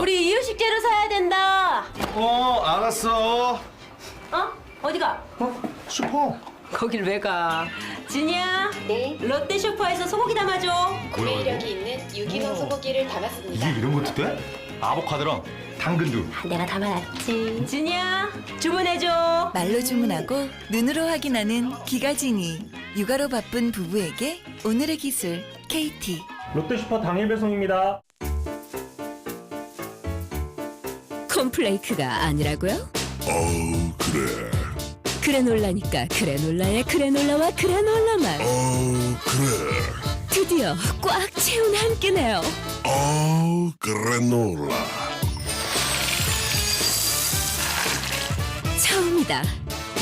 우리 이유식재료 사야 된다. 알았어. 어디가? 슈퍼. 거길 왜 가? 진이야. 네, 롯데 슈퍼에서 소고기 담아줘. 구매 이력이 있는 유기농 소고기를 담았습니다. 이게 이런 것도 돼? 아보카도랑 당근도. 내가 담아놨지. 진이야, 주문해줘. 말로 주문하고 눈으로 확인하는 기가진이. 육아로 바쁜 부부에게 오늘의 기술 KT. 롯데슈퍼 당일 배송입니다. 콤플레이크가 아니라고요? 그래. 그래놀라니까 그래놀라의 그래놀라와 그래놀라만. 그래. 드디어 꽉 채운 한 끼네요. 그래놀라. 처음이다.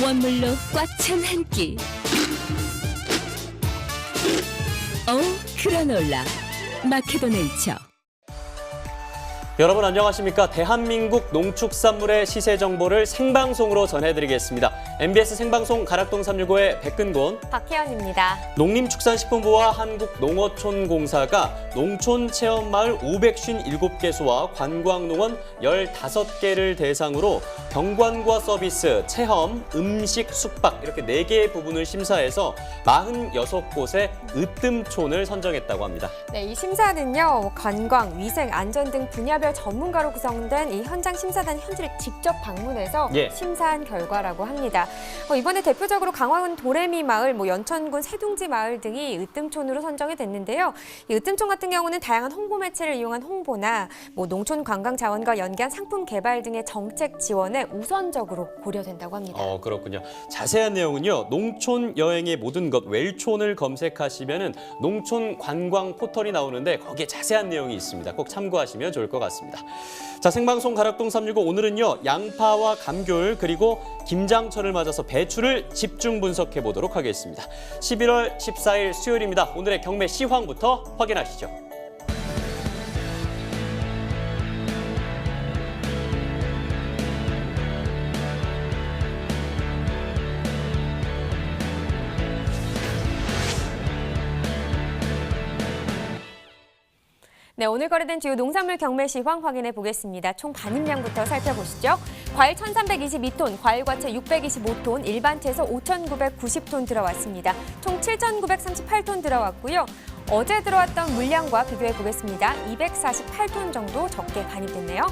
원물로 꽉 찬 한 끼. 그래놀라. 마케도네이처. 여러분 안녕하십니까? 대한민국 농축산물의 시세 정보를 생방송으로 전해드리겠습니다. MBS 생방송 가락동 365의 백근곤, 박혜연입니다. 농림축산식품부와 한국농어촌공사가 농촌체험마을 557개소와 관광농원 15개를 대상으로 경관과 서비스, 체험, 음식, 숙박 이렇게 4개의 부분을 심사해서 46곳의 으뜸촌을 선정했다고 합니다. 네, 이 심사는요, 관광, 위생, 안전 등 분야별 전문가로 구성된 이 현장 심사단이 현지를 직접 방문해서 심사한 결과라고 합니다. 이번에 대표적으로 강화군 도레미 마을, 연천군 세둥지 마을 등이 으뜸촌으로 선정이 됐는데요. 이 으뜸촌 같은 경우는 다양한 홍보 매체를 이용한 홍보나 농촌 관광 자원과 연계한 상품 개발 등의 정책 지원에 우선적으로 고려된다고 합니다. 그렇군요. 자세한 내용은요. 농촌 여행의 모든 것 웰촌을 검색하시면은 농촌 관광 포털이 나오는데 거기에 자세한 내용이 있습니다. 꼭 참고하시면 좋을 것 같습니다. 자, 생방송 가락동 365 오늘은요. 양파와 감귤 그리고 김장철을 맞아서 배추를 집중 분석해 보도록 하겠습니다. 11월 14일 수요일입니다. 오늘의 경매 시황부터 확인하시죠. 네, 오늘 거래된 주요 농산물 경매 시황 확인해 보겠습니다. 총 반입량부터 살펴보시죠. 과일 1,322톤, 과일과채 625톤, 일반채소 5,990톤 들어왔습니다. 총 7,938톤 들어왔고요. 어제 들어왔던 물량과 비교해 보겠습니다. 248톤 정도 적게 반입됐네요.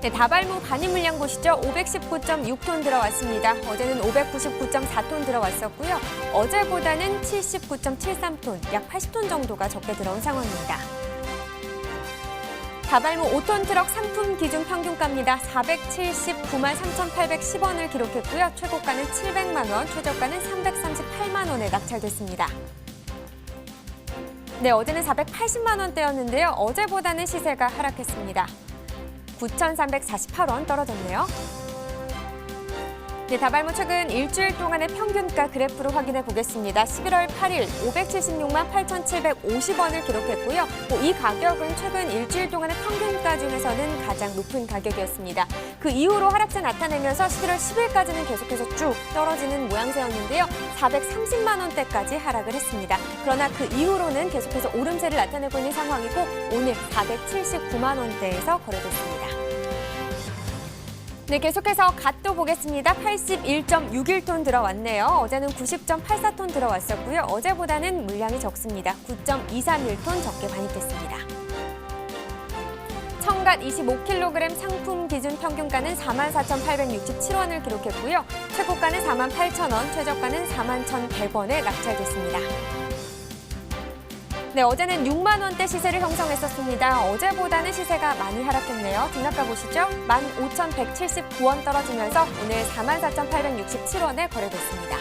네, 다발무 반입 물량 보시죠. 519.6톤 들어왔습니다. 어제는 599.4톤 들어왔었고요. 어제보다는 79.73톤, 약 80톤 정도가 적게 들어온 상황입니다. 다발무 5톤 트럭 상품 기준 평균가입니다. 479만 3,810원을 기록했고요. 최고가는 700만 원, 최저가는 338만 원에 낙찰됐습니다. 네, 어제는 480만 원대였는데요. 어제보다는 시세가 하락했습니다. 9,348원 떨어졌네요. 네, 다발무 최근 일주일 동안의 평균가 그래프로 확인해 보겠습니다. 11월 8일 576만 8,750원을 기록했고요. 이 가격은 최근 일주일 동안의 평균가 중에서는 가장 높은 가격이었습니다. 그 이후로 하락세 나타내면서 11월 10일까지는 계속해서 쭉 떨어지는 모양새였는데요. 430만 원대까지 하락을 했습니다. 그러나 그 이후로는 계속해서 오름세를 나타내고 있는 상황이고 오늘 479만 원대에서 거래됐습니다. 네, 계속해서 갓도 보겠습니다. 81.61톤 들어왔네요. 어제는 90.84톤 들어왔었고요. 어제보다는 물량이 적습니다. 9.231톤 적게 반입됐습니다. 청갓 25kg 상품 기준 평균가는 44,867원을 기록했고요. 최고가는 48,000원, 최저가는 41,100원에 낙찰됐습니다. 네, 어제는 6만 원대 시세를 형성했었습니다. 어제보다는 시세가 많이 하락했네요. 등락가 보시죠. 15,179원 떨어지면서 오늘 44,867원에 거래됐습니다.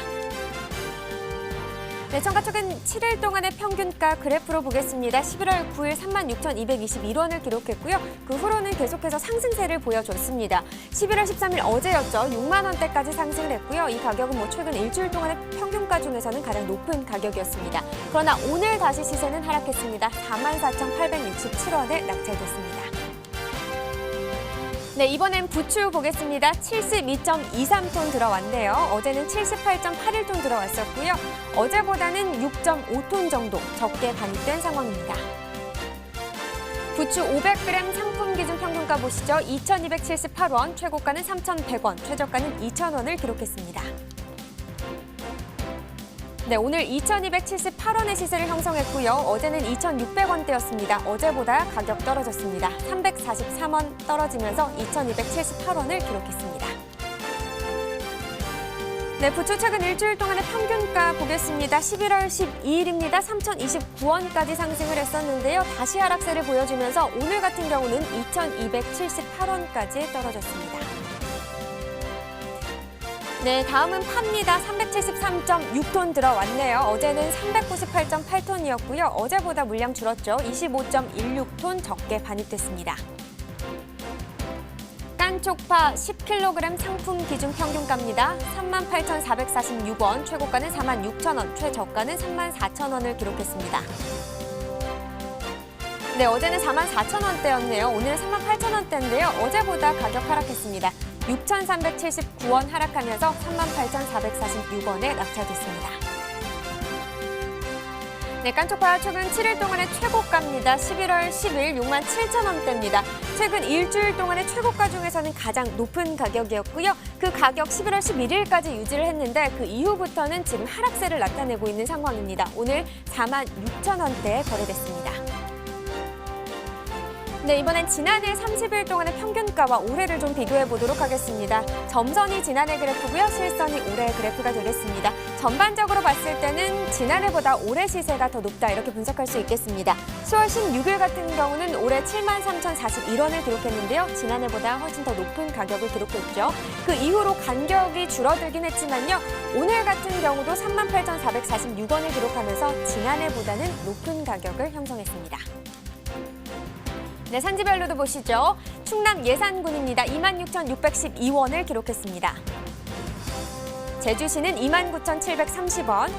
네, 청가 최근 7일 동안의 평균가 그래프로 보겠습니다. 11월 9일 36,221원을 기록했고요. 그 후로는 계속해서 상승세를 보여줬습니다. 11월 13일 어제였죠. 6만 원대까지 상승을 했고요. 이 가격은 최근 일주일 동안의 평균가 중에서는 가장 높은 가격이었습니다. 그러나 오늘 다시 시세는 하락했습니다. 44,867원에 낙찰됐습니다. 네, 이번엔 부추 보겠습니다. 72.23톤 들어왔네요. 어제는 78.81톤 들어왔었고요. 어제보다는 6.5톤 정도 적게 반입된 상황입니다. 부추 500g 상품 기준 평균가 보시죠. 2,278원, 최고가는 3,100원, 최저가는 2,000원을 기록했습니다. 네, 오늘 2,278원의 시세를 형성했고요. 어제는 2,600원대였습니다. 어제보다 가격 떨어졌습니다. 343원 떨어지면서 2,278원을 기록했습니다. 네, 부추 최근 일주일 동안의 평균가 보겠습니다. 11월 12일입니다. 3,029원까지 상승을 했었는데요. 다시 하락세를 보여주면서 오늘 같은 경우는 2,278원까지 떨어졌습니다. 네, 다음은 파입니다. 373.6톤 들어왔네요. 어제는 398.8톤이었고요. 어제보다 물량 줄었죠. 25.16톤 적게 반입됐습니다. 깐쪽파 10kg 상품 기준 평균가입니다. 38,446원, 최고가는 46,000원, 최저가는 34,000원을 기록했습니다. 네, 어제는 44,000원대였네요. 오늘은 38,000원대인데요. 어제보다 가격 하락했습니다. 6,379원 하락하면서 38,446원에 낙찰됐습니다. 네, 깐쪽파 최근 7일 동안의 최고가입니다. 11월 10일 67,000원대입니다. 최근 일주일 동안의 최고가 중에서는 가장 높은 가격이었고요. 그 가격 11월 11일까지 유지를 했는데 그 이후부터는 지금 하락세를 나타내고 있는 상황입니다. 오늘 46,000원대에 거래됐습니다. 네, 이번엔 지난해 30일 동안의 평균가와 올해를 좀 비교해 보도록 하겠습니다. 점선이 지난해 그래프고요. 실선이 올해 그래프가 되겠습니다. 전반적으로 봤을 때는 지난해보다 올해 시세가 더 높다 이렇게 분석할 수 있겠습니다. 10월 16일 같은 경우는 올해 73,041원을 기록했는데요. 지난해보다 훨씬 더 높은 가격을 기록했죠. 그 이후로 간격이 줄어들긴 했지만요. 오늘 같은 경우도 38,446원을 기록하면서 지난해보다는 높은 가격을 형성했습니다. 네, 산지별로도 보시죠. 충남 예산군입니다. 26,612원을 기록했습니다. 제주시는 29,730원.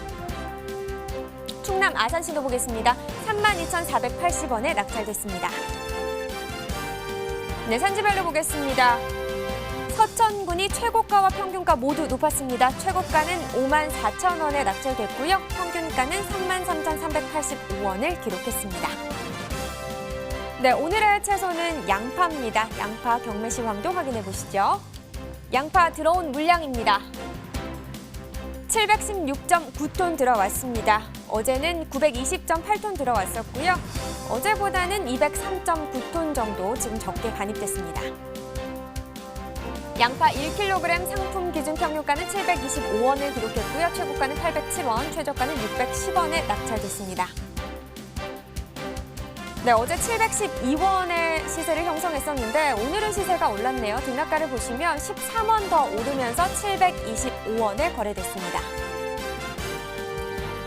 충남 아산시도 보겠습니다. 32,480원에 낙찰됐습니다. 네, 산지별로 보겠습니다. 서천군이 최고가와 평균가 모두 높았습니다. 최고가는 54,000원에 낙찰됐고요. 평균가는 33,385원을 기록했습니다. 네, 오늘의 채소는 양파입니다. 양파 경매시황도 확인해 보시죠. 양파 들어온 물량입니다. 716.9톤 들어왔습니다. 어제는 920.8톤 들어왔었고요. 어제보다는 203.9톤 정도 지금 적게 반입됐습니다. 양파 1kg 상품 기준 평균가는 725원을 기록했고요. 최고가는 807원, 최저가는 610원에 낙찰됐습니다. 네, 어제 712원의 시세를 형성했었는데 오늘은 시세가 올랐네요. 등락가를 보시면 13원 더 오르면서 725원에 거래됐습니다.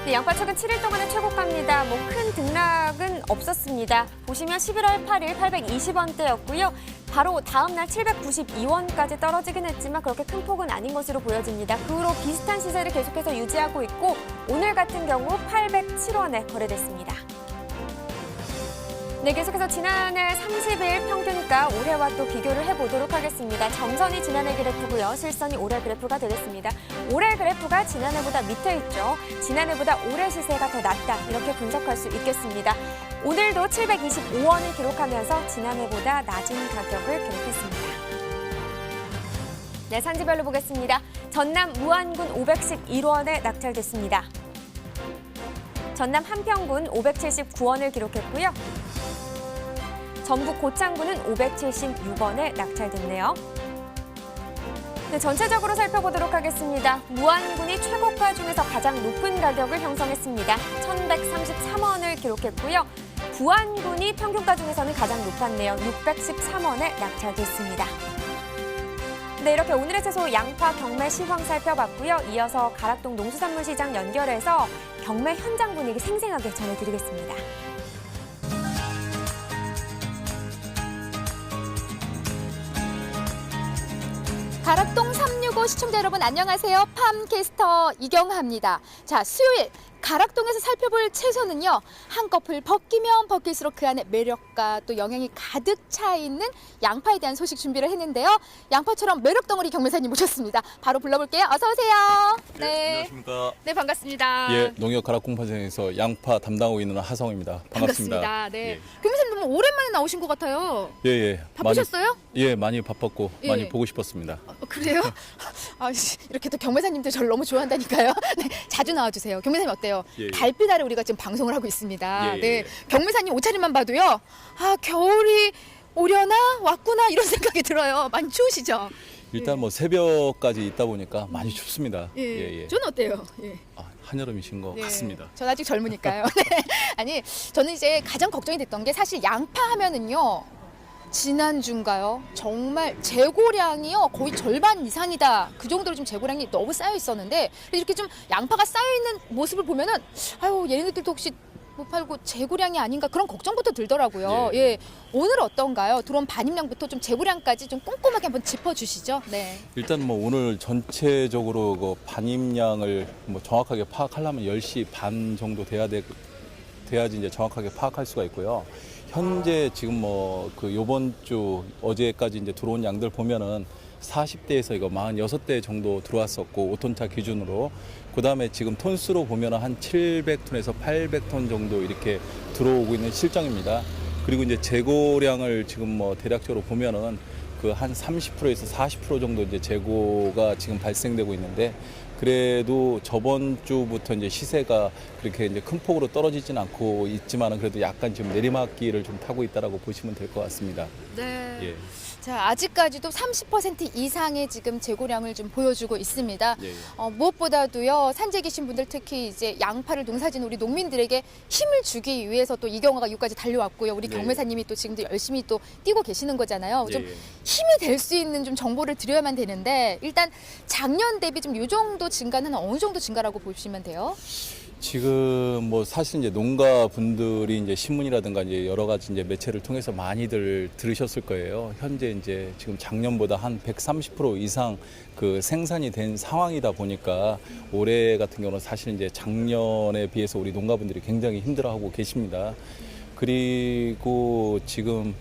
네, 양파 최근 7일 동안의 최고가입니다. 큰 등락은 없었습니다. 보시면 11월 8일 820원대였고요. 바로 다음 날 792원까지 떨어지긴 했지만 그렇게 큰 폭은 아닌 것으로 보여집니다. 그 후로 비슷한 시세를 계속해서 유지하고 있고 오늘 같은 경우 807원에 거래됐습니다. 네, 계속해서 지난해 30일 평균가 올해와 또 비교를 해보도록 하겠습니다. 점선이 지난해 그래프고요. 실선이 올해 그래프가 되겠습니다. 올해 그래프가 지난해보다 밑에 있죠. 지난해보다 올해 시세가 더 낮다 이렇게 분석할 수 있겠습니다. 오늘도 725원을 기록하면서 지난해보다 낮은 가격을 기록했습니다. 네, 산지별로 보겠습니다. 전남 무안군 511원에 낙찰됐습니다. 전남 한평군 579원을 기록했고요. 전북 고창군은 576원에 낙찰됐네요. 네, 전체적으로 살펴보도록 하겠습니다. 무안군이 최고가 중에서 가장 높은 가격을 형성했습니다. 1,133원을 기록했고요. 부안군이 평균가 중에서는 가장 높았네요. 613원에 낙찰됐습니다. 네, 이렇게 오늘의 채소 양파 경매 시황 살펴봤고요. 이어서 가락동 농수산물시장 연결해서 경매 현장 분위기 생생하게 전해드리겠습니다. 가락동 365 시청자 여러분 안녕하세요. 팜캐스터 이경하입니다. 자, 수요일 가락동에서 살펴볼 채소는요. 한꺼풀 벗기면 벗길수록 그 안에 매력과 또 영양이 가득 차 있는 양파에 대한 소식 준비를 했는데요. 양파처럼 매력덩어리 경매사님 모셨습니다. 바로 불러볼게요. 어서 오세요. 네. 안녕하십니까. 네, 반갑습니다. 예, 농협 가락공판장에서 양파 담당하고 있는 하성입니다. 반갑습니다. 네. 예. 경매사님 너무 오랜만에 나오신 것 같아요. 예, 예. 바쁘셨어요? 많이 바빴고 예. 많이 보고 싶었습니다. 그래요? 아, 이렇게 또 경매사님들 저를 너무 좋아한다니까요. 네, 자주 나와주세요. 경매사님 어때요? 예, 예. 달빛 아래 우리가 지금 방송을 하고 있습니다. 예, 예, 네, 예. 경매사님 옷차림만 봐도요. 아, 겨울이 오려나 왔구나 이런 생각이 들어요. 많이 추우시죠? 일단 뭐 새벽까지 있다 보니까 많이 춥습니다. 예. 저는 어때요? 예. 한여름이신 것 네. 같습니다. 전 아직 젊으니까요. 네. 아니, 저는 이제 가장 걱정이 됐던 게 사실 양파 하면은요. 지난주인가요? 정말 재고량이요. 거의 절반 이상이다. 그 정도로 좀 재고량이 너무 쌓여 있었는데 이렇게 좀 양파가 쌓여 있는 모습을 보면은 아유, 얘네들도 혹시 못 팔고 재고량이 아닌가 그런 걱정부터 들더라고요. 예. 예. 오늘 어떤가요? 들어온 반입량부터 좀 재고량까지 좀 꼼꼼하게 한번 짚어주시죠. 네. 일단 뭐 오늘 전체적으로 그 반입량을 뭐 정확하게 파악하려면 10시 반 정도 돼야지 이제 정확하게 파악할 수가 있고요. 현재 지금 뭐 그 요번 주 어제까지 이제 들어온 양들 보면은 40대에서 이거 46대 정도 들어왔었고 5톤차 기준으로 그다음에 지금 톤수로 보면은 한 700톤에서 800톤 정도 이렇게 들어오고 있는 실정입니다. 그리고 이제 재고량을 지금 뭐 대략적으로 보면은 그 한 30%에서 40% 정도 이제 재고가 지금 발생되고 있는데 그래도 저번 주부터 이제 시세가 그렇게 이제 큰 폭으로 떨어지진 않고 있지만은 그래도 약간 지금 내리막길을 좀 타고 있다라고 보시면 될 것 같습니다. 네. 예. 자, 아직까지도 30% 이상의 지금 재고량을 좀 보여주고 있습니다. 예, 예. 무엇보다도요, 산지에 계신 분들 특히 이제 양파를 농사짓는 우리 농민들에게 힘을 주기 위해서 또 이경화가 여기까지 달려왔고요. 우리 예, 경매사님이 또 지금도 열심히 또 뛰고 계시는 거잖아요. 좀 예, 예. 힘이 될 수 있는 좀 정보를 드려야만 되는데 일단 작년 대비 좀 이 정도 증가는 어느 정도 증가라고 보시면 돼요? 지금 뭐 사실 이제 농가 분들이 이제 신문이라든가 이제 여러 가지 이제 매체를 통해서 많이들 들으셨을 거예요. 현재 이제 지금 작년보다 한 130% 이상 그 생산이 된 상황이다 보니까 올해 같은 경우는 사실 이제 작년에 비해서 우리 농가분들이 굉장히 힘들어하고 계십니다. 그리고 지금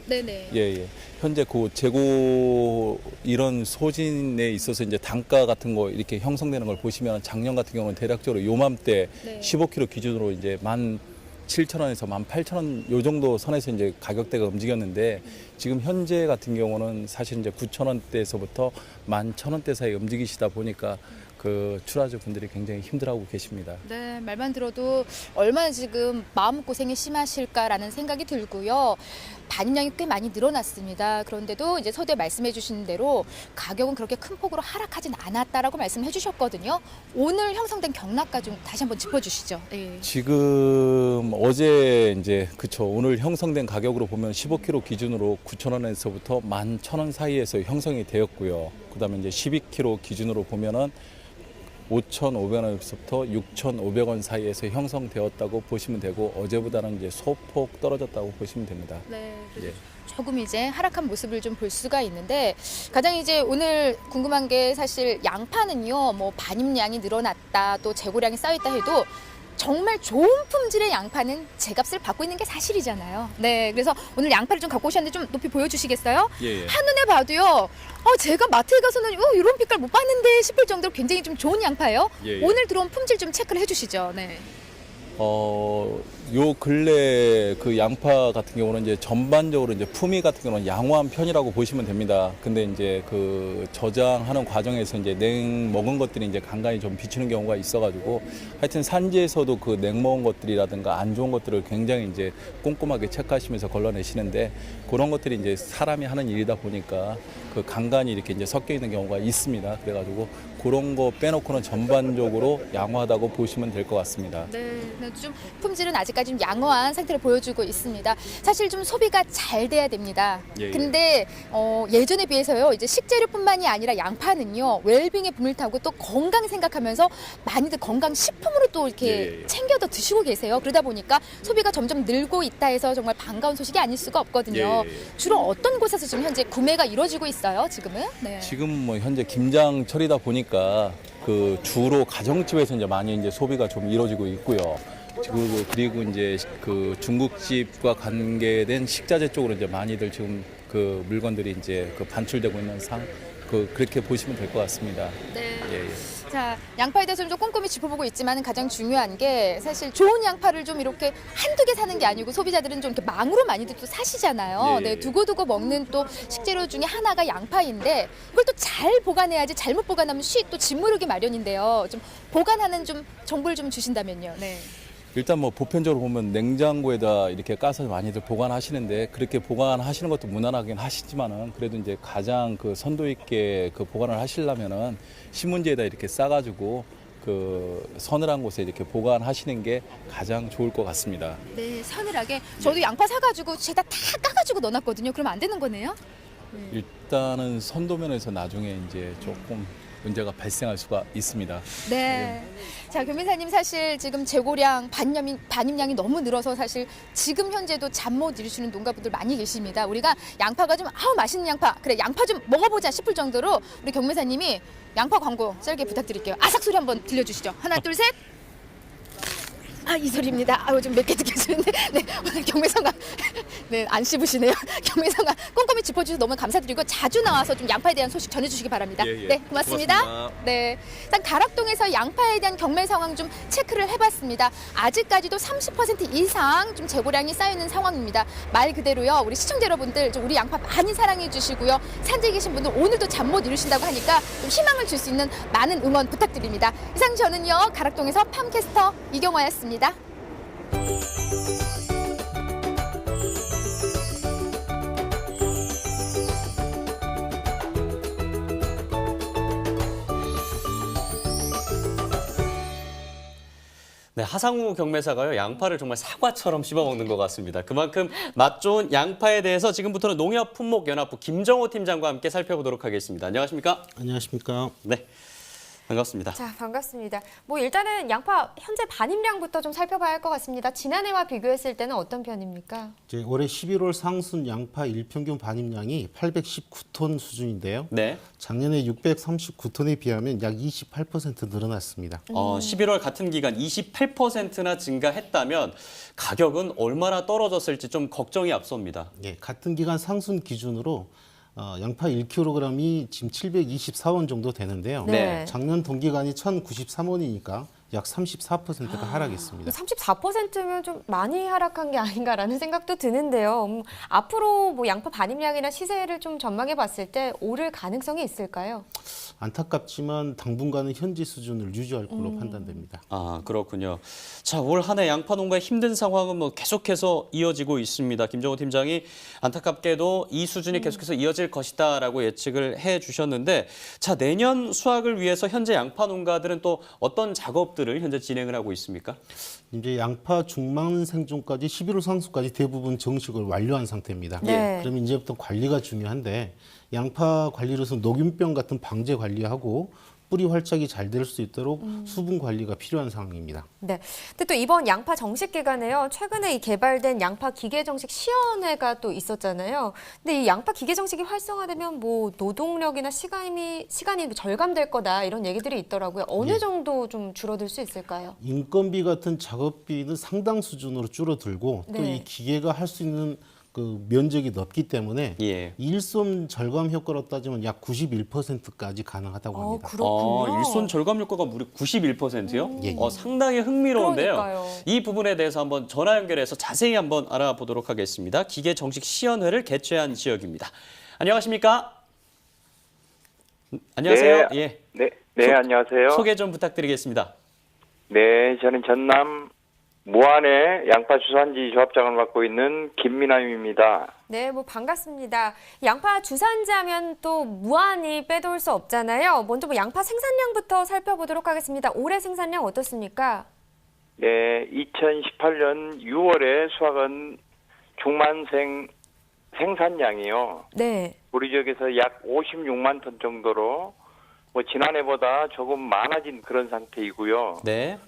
네네. 예. 현재 그 재고 이런 소진에 있어서 이제 단가 같은 거 이렇게 형성되는 걸 보시면 작년 같은 경우는 대략적으로 요맘때 네. 15kg 기준으로 이제 17,000원에서 18,000원 요 정도 선에서 이제 가격대가 움직였는데 지금 현재 같은 경우는 사실 이제 9,000원대에서부터 11,000원대 사이 움직이시다 보니까 그 출하주 분들이 굉장히 힘들어하고 계십니다. 네, 말만 들어도 얼마나 지금 마음고생이 심하실까라는 생각이 들고요. 반입량이 꽤 많이 늘어났습니다. 그런데도 이제 서두에 말씀해 주신 대로 가격은 그렇게 큰 폭으로 하락하진 않았다라고 말씀해 주셨거든요. 오늘 형성된 경락가 좀 다시 한번 짚어주시죠. 네. 지금 어제 이제 그쵸 오늘 형성된 가격으로 보면 15kg 기준으로 9,000원에서부터 11,000원 사이에서 형성이 되었고요. 그다음에 이제 12kg 기준으로 보면은 5,500원에서부터 6,500원 사이에서 형성되었다고 보시면 되고 어제보다는 이제 소폭 떨어졌다고 보시면 됩니다. 네. 예. 조금 이제 하락한 모습을 좀 볼 수가 있는데 가장 이제 오늘 궁금한 게 사실 양파는요 뭐 반입량이 늘어났다 또 재고량이 쌓여있다 해도 정말 좋은 품질의 양파는 제값을 받고 있는 게 사실이잖아요. 네, 그래서 오늘 양파를 좀 갖고 오셨는데 좀 높이 보여주시겠어요? 예. 한눈에 봐도요. 제가 마트에 가서는 이런 빛깔 못 봤는데 싶을 정도로 굉장히 좀 좋은 양파예요. 예. 오늘 들어온 품질 좀 체크를 해주시죠. 네. 요 근래 그 양파 같은 경우는 이제 전반적으로 이제 품위 같은 경우는 양호한 편이라고 보시면 됩니다. 근데 이제 그 저장하는 과정에서 이제 냉 먹은 것들이 이제 간간히 좀 비치는 경우가 있어가지고 하여튼 산지에서도 그 냉 먹은 것들이라든가 안 좋은 것들을 굉장히 이제 꼼꼼하게 체크하시면서 걸러내시는데 그런 것들이 이제 사람이 하는 일이다 보니까 그 간간히 이렇게 이제 섞여 있는 경우가 있습니다. 그래가지고 그런 거 빼놓고는 전반적으로 양호하다고 보시면 될 것 같습니다. 네, 좀 품질은 아직까지 좀 양호한 상태를 보여주고 있습니다. 사실 좀 소비가 잘 돼야 됩니다. 예. 근데 예전에 비해서요, 이제 식재료뿐만이 아니라 양파는요, 웰빙의 붐을 타고 또 건강 생각하면서 많이들 건강 식품으로 또 이렇게 예. 챙겨서 드시고 계세요. 그러다 보니까 소비가 점점 늘고 있다 해서 정말 반가운 소식이 아닐 수가 없거든요. 예. 주로 어떤 곳에서 지금 현재 구매가 이루어지고 있어요? 지금은? 네. 지금 뭐 현재 김장철이다 보니까 그 주로 가정집에서 이제 많이 이제 소비가 좀 이루어지고 있고요. 그리고 이제 그 중국집과 관계된 식자재 쪽으로 이제 많이들 지금 그 물건들이 이제 그 반출되고 있는 그렇게 보시면 될 것 같습니다. 네. 예, 예. 자, 양파에 대해서 좀 꼼꼼히 짚어보고 있지만 가장 중요한 게 사실 좋은 양파를 좀 이렇게 한두 개 사는 게 아니고 소비자들은 좀 이렇게 망으로 많이들 또 사시잖아요. 예, 네, 예. 두고두고 먹는 또 식재료 중에 하나가 양파인데 그걸 또 잘 보관해야지 잘못 보관하면 또 짓무르기 마련인데요. 좀 보관하는 좀 정보를 좀 주신다면요. 네. 일단 뭐 보편적으로 보면 냉장고에다 이렇게 까서 많이들 보관하시는데 그렇게 보관하시는 것도 무난하긴 하시지만은 그래도 이제 가장 그 선도 있게 그 보관을 하시려면은 신문지에다 이렇게 싸가지고 그 서늘한 곳에 이렇게 보관하시는 게 가장 좋을 것 같습니다. 네, 서늘하게. 저도 양파 사가지고 제가 다 까가지고 넣어놨거든요. 그러면 안 되는 거네요? 일단은 선도면에서 나중에 이제 조금 문제가 발생할 수가 있습니다. 네. 자, 교민사님 사실 지금 재고량, 반입량이 너무 늘어서 사실 지금 현재도 잠 못 이루시는 농가분들 많이 계십니다. 우리가 양파가 좀 맛있는 양파, 그래 양파 좀 먹어보자 싶을 정도로 우리 경매사님이 양파 광고 짧게 부탁드릴게요. 아삭 소리 한번 들려주시죠. 하나, 둘, 셋. 이 소리입니다. 좀 몇 개 듣겠는데. 네, 오늘 경매상가 네, 안 씹으시네요. 경매상가 꼼꼼히 짚어주셔서 너무 감사드리고 자주 나와서 좀 양파에 대한 소식 전해주시기 바랍니다. 예, 예. 네, 고맙습니다. 네, 일단 가락동에서 양파에 대한 경매 상황 좀 체크를 해봤습니다. 아직까지도 30% 이상 좀 재고량이 쌓여있는 상황입니다. 말 그대로요, 우리 시청자 여러분들 좀 우리 양파 많이 사랑해 주시고요. 산지에 계신 분들 오늘도 잠 못 이루신다고 하니까 좀 희망을 줄 수 있는 많은 응원 부탁드립니다. 이상 저는요, 가락동에서 팜캐스터 이경화였습니다. 네, 하상우 경매사가요, 양파를 정말 사과처럼 씹어먹는 것 같습니다. 그만큼 맛 좋은 양파에 대해서 지금부터는 농협품목연합부 김정호 팀장과 함께 살펴보도록 하겠습니다. 안녕하십니까? 안녕하십니까? 네, 반갑습니다. 자, 반갑습니다. 뭐 일단은 양파 현재 반입량부터 좀 살펴봐야 할 것 같습니다. 지난해와 비교했을 때는 어떤 편입니까? 이제 올해 11월 상순 양파 일평균 반입량이 819톤 수준인데요. 네. 작년에 639톤에 비하면 약 28% 늘어났습니다. 11월 같은 기간 28%나 증가했다면 가격은 얼마나 떨어졌을지 좀 걱정이 앞섭니다. 예, 같은 기간 상순 기준으로 양파 1kg이 지금 724원 정도 되는데요. 네. 작년 동기간이 1,093원이니까 약 34%가 하락했습니다. 34%면 좀 많이 하락한 게 아닌가라는 생각도 드는데요. 앞으로 뭐 양파 반입량이나 시세를 좀 전망해 봤을 때 오를 가능성이 있을까요? 안타깝지만 당분간은 현재 수준을 유지할 걸로 판단됩니다. 그렇군요. 자, 올 한 해 양파 농가의 힘든 상황은 뭐 계속해서 이어지고 있습니다. 김정호 팀장이 안타깝게도 이 수준이 계속해서 이어질 것이다라고 예측을 해 주셨는데, 자, 내년 수확을 위해서 현재 양파 농가들은 또 어떤 작업들을 현재 진행을 하고 있습니까? 이제 양파 중망 생종까지 11월 상수까지 대부분 정식을 완료한 상태입니다. 네. 그러면 이제부터 관리가 중요한데 양파 관리로서 녹균병 같은 방제 관리하고 뿌리 활착이 잘 될 수 있도록 수분 관리가 필요한 상황입니다. 네. 근데 또 이번 양파 정식 기간에요, 최근에 이 개발된 양파 기계 정식 시연회가 또 있었잖아요. 근데 이 양파 기계 정식이 활성화되면 뭐 노동력이나 시간이 절감될 거다 이런 얘기들이 있더라고요. 어느 정도 좀 줄어들 수 있을까요? 인건비 같은 작업비는 상당 수준으로 줄어들고 또 이 기계가 할 수 있는 그 면적이 넓기 때문에 일손 절감 효과로 따지면 약 91%까지 가능하다고 합니다. 그렇군요. 일손 절감 효과가 무려 91%요? 예. 상당히 흥미로운데요. 그러니까요. 이 부분에 대해서 한번 전화 연결해서 자세히 한번 알아보도록 하겠습니다. 기계 정식 시연회를 개최한 지역입니다. 안녕하십니까? 안녕하세요. 네, 예. 네, 안녕하세요. 소개 좀 부탁드리겠습니다. 네, 저는 전남 무안의 양파 주산지 조합장을 맡고 있는 김민남입니다. 네, 뭐 반갑습니다. 양파 주산지 하면 또 무안이 빼놓을 수 없잖아요. 먼저 뭐 양파 생산량부터 살펴보도록 하겠습니다. 올해 생산량 어떻습니까? 네, 2018년 6월에 수확은 중만생 생산량이요. 네. 우리 지역에서 약 56만 톤 정도로 뭐 지난해보다 조금 많아진 그런 상태이고요. 네.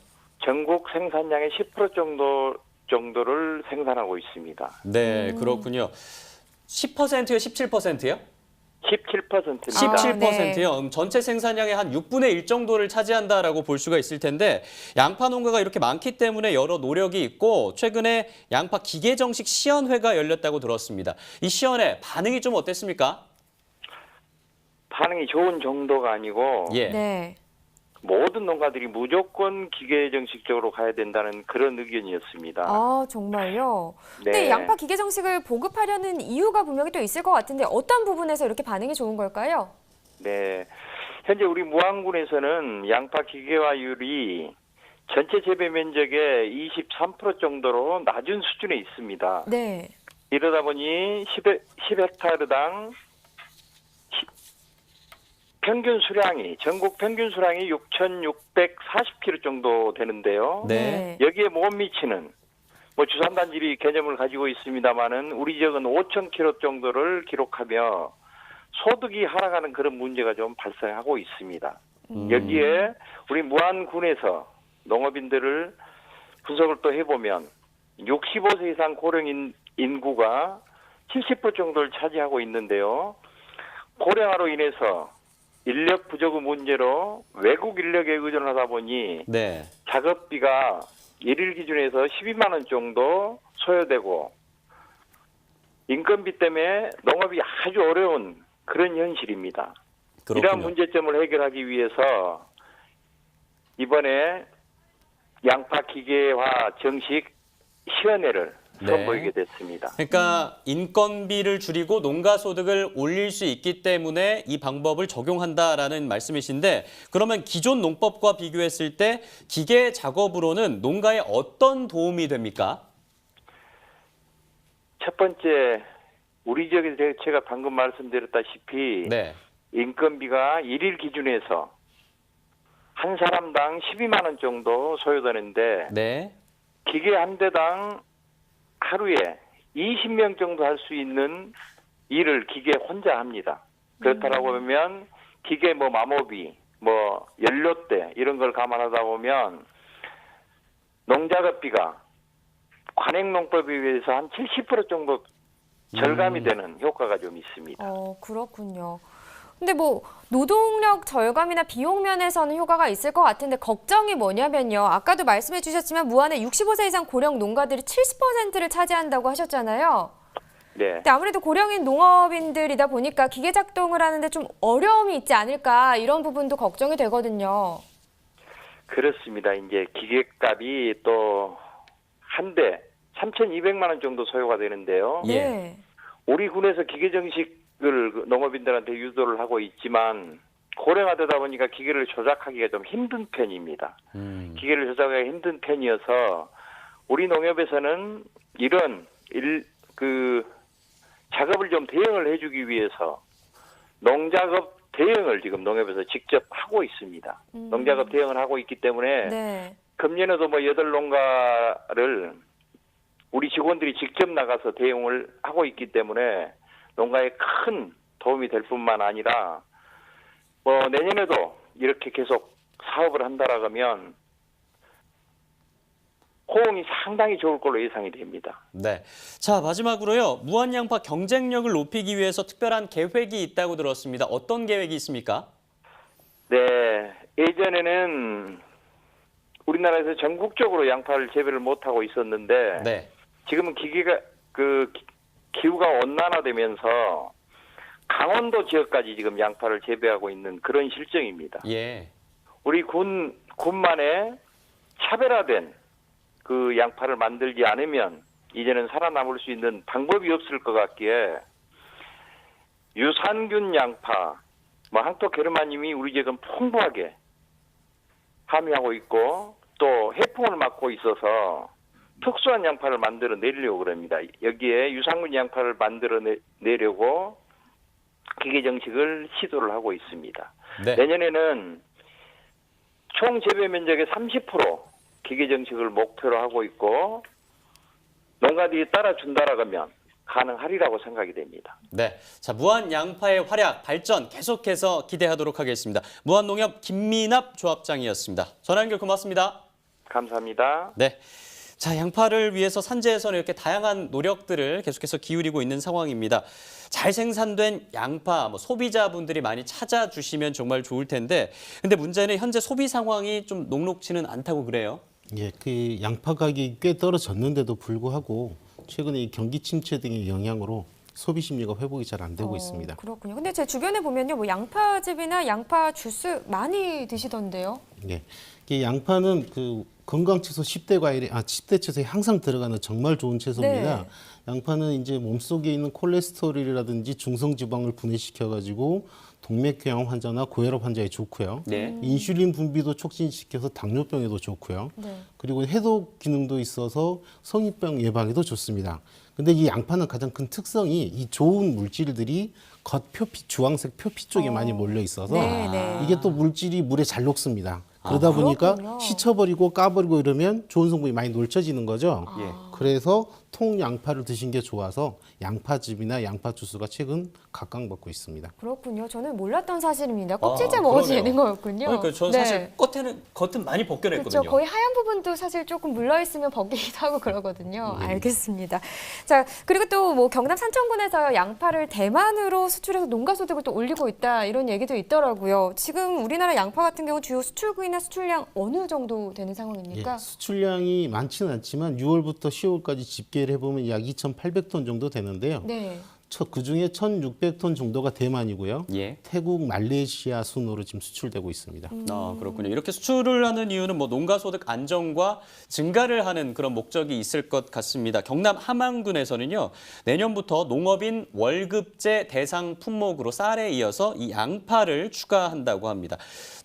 전국 생산량의 10% 정도를 생산하고 있습니다. 네, 그렇군요. 10%요, 17%요? 17%입니다. 17%요. 전체 생산량의 한 6분의 1 정도를 차지한다라고 볼 수가 있을 텐데 양파 농가가 이렇게 많기 때문에 여러 노력이 있고 최근에 양파 기계 정식 시연회가 열렸다고 들었습니다. 이 시연회 반응이 좀 어땠습니까? 반응이 좋은 정도가 아니고 예. 네. 모든 농가들이 무조건 기계 정식적으로 가야 된다는 그런 의견이었습니다. 아, 정말요? 근데 네. 양파 기계 정식을 보급하려는 이유가 분명히 또 있을 것 같은데 어떤 부분에서 이렇게 반응이 좋은 걸까요? 네. 현재 우리 무안군에서는 양파 기계화율이 전체 재배 면적의 23% 정도로 낮은 수준에 있습니다. 네. 이러다 보니 10헥타르당 평균 수량이 전국 평균 수량이 6,640kg 정도 되는데요. 네. 여기에 못 미치는 주산단지리 개념을 가지고 있습니다만은 우리 지역은 5,000kg 정도를 기록하며 소득이 하락하는 그런 문제가 좀 발생하고 있습니다. 여기에 우리 무안군에서 농업인들을 분석을 또 해보면 65세 이상 고령 인구가 70% 정도를 차지하고 있는데요. 고령화로 인해서 인력 부족의 문제로 외국 인력에 의존하다 보니 네. 작업비가 일일 기준에서 12만 원 정도 소요되고 인건비 때문에 농업이 아주 어려운 그런 현실입니다. 그렇군요. 이러한 문제점을 해결하기 위해서 이번에 양파 기계화 정식 시연회를 네. 선보이게 됐습니다. 그러니까 인건비를 줄이고 농가 소득을 올릴 수 있기 때문에 이 방법을 적용한다라는 말씀이신데 그러면 기존 농법과 비교했을 때 기계 작업으로는 농가에 어떤 도움이 됩니까? 첫 번째, 우리 지역에 제가 방금 말씀드렸다시피 네. 인건비가 일일 기준에서 한 사람당 12만 원 정도 소요되는데 네. 기계 한 대당 하루에 20명 정도 할 수 있는 일을 기계 혼자 합니다. 그렇다고 보면 기계 마모비, 연료대 이런 걸 감안하다 보면 농작업비가 관행농법에 비해서 한 70% 정도 절감이 되는 효과가 좀 있습니다. 그렇군요. 근데 노동력 절감이나 비용 면에서는 효과가 있을 것 같은데 걱정이 뭐냐면요. 아까도 말씀해 주셨지만 무안에 65세 이상 고령 농가들이 70%를 차지한다고 하셨잖아요. 네. 근데 아무래도 고령인 농업인들이다 보니까 기계 작동을 하는데 좀 어려움이 있지 않을까 이런 부분도 걱정이 되거든요. 그렇습니다. 이제 기계값이 또 한 대 3,200만 원 정도 소요가 되는데요. 네. 우리 군에서 기계 정식을 농업인들한테 유도를 하고 있지만 고령화되다 보니까 기계를 조작하기가 좀 힘든 편입니다. 기계를 조작하기가 힘든 편이어서 우리 농협에서는 이런 작업을 좀 대응을 해주기 위해서 농작업 대응을 지금 농협에서 직접 하고 있습니다. 농작업 대응을 하고 있기 때문에 네. 금년에도 8농가를 우리 직원들이 직접 나가서 대응을 하고 있기 때문에 농가에 큰 도움이 될 뿐만 아니라 내년에도 이렇게 계속 사업을 한다라고 하면 호응이 상당히 좋을 걸로 예상이 됩니다. 네. 자, 마지막으로요. 무안양파 경쟁력을 높이기 위해서 특별한 계획이 있다고 들었습니다. 어떤 계획이 있습니까? 네. 예전에는 우리나라에서 전국적으로 양파를 재배를 못하고 있었는데 네. 지금은 기후가 온난화되면서 강원도 지역까지 지금 양파를 재배하고 있는 그런 실정입니다. 예. 우리 군만의 차별화된 그 양파를 만들지 않으면 이제는 살아남을 수 있는 방법이 없을 것 같기에 유산균 양파, 항토게르마늄이 우리 지역은 풍부하게 함유하고 있고 또 해풍을 막고 있어서 특수한 양파를 만들어 내려고 그럽니다. 여기에 유산균 양파를 만들어 내려고 기계 정식을 시도를 하고 있습니다. 네. 내년에는 총 재배 면적의 30% 기계 정식을 목표로 하고 있고 농가들이 따라준다라고 하면 가능하리라고 생각이 됩니다. 네. 자, 무안 양파의 활약, 발전 계속해서 기대하도록 하겠습니다. 무안농협 김민합 조합장이었습니다. 전화 연결 고맙습니다. 감사합니다. 네. 자, 양파를 위해서 산지에서는 이렇게 다양한 노력들을 계속해서 기울이고 있는 상황입니다. 잘 생산된 양파, 소비자분들이 많이 찾아주시면 정말 좋을 텐데, 근데 문제는 현재 소비 상황이 좀 녹록지는 않다고 그래요? 예, 그 양파 가격이 꽤 떨어졌는데도 불구하고 최근에 이 경기 침체 등의 영향으로 소비 심리가 회복이 잘 안 되고 있습니다. 그렇군요. 근데 제 주변에 보면요, 뭐 양파즙이나 양파 주스 많이 드시던데요. 예, 이 양파는 그 건강채소 10대 채소에 항상 들어가는 정말 좋은 채소입니다. 네. 양파는 이제 몸속에 있는 콜레스테롤이라든지 중성지방을 분해시켜가지고 동맥궤양 환자나 고혈압 환자에 좋고요. 네. 인슐린 분비도 촉진시켜서 당뇨병에도 좋고요. 네. 그리고 해독 기능도 있어서 성인병 예방에도 좋습니다. 근데 이 양파는 가장 큰 특성이 이 좋은 물질들이 겉표피, 주황색 표피 쪽에 많이 몰려 있어서 이게 또 물질이 물에 잘 녹습니다. 그러다 보니까 그렇군요. 씻어버리고 까버리고 이러면 좋은 성분이 많이 놀쳐지는 거죠. 예. 그래서 통 양파를 드신 게 좋아서 양파즙이나 양파 주스가 최근 각광받고 있습니다. 그렇군요. 저는 몰랐던 사실입니다. 껍질째 아, 먹어도 그러네요. 되는 거였군요. 그러니까 저는 네. 사실 겉은 많이 벗겨냈거든요. 그렇죠. 거의 하얀 부분도 사실 조금 물러있으면 벗기기도 하고 그러거든요. 알겠습니다. 자, 그리고 또 뭐 경남 산청군에서 양파를 대만으로 수출해서 농가 소득을 또 올리고 있다 이런 얘기도 있더라고요. 지금 우리나라 양파 같은 경우 주요 수출국이나 수출량 어느 정도 되는 상황입니까? 예, 수출량이 많지는 않지만 6월부터 10월까지 집계를 해보면 약 2,800톤 정도 되는데요. 네. 그중에 1,600톤 정도가 대만이고요. 예. 태국, 말레이시아 순으로 지금 수출되고 있습니다. 아, 그렇군요. 이렇게 수출을 하는 이유는 뭐 농가 소득 안정과 증가를 하는 그런 목적이 있을 것 같습니다. 경남 함안군에서는요, 내년부터 농업인 월급제 대상 품목으로 쌀에 이어서 이 양파를 추가한다고 합니다.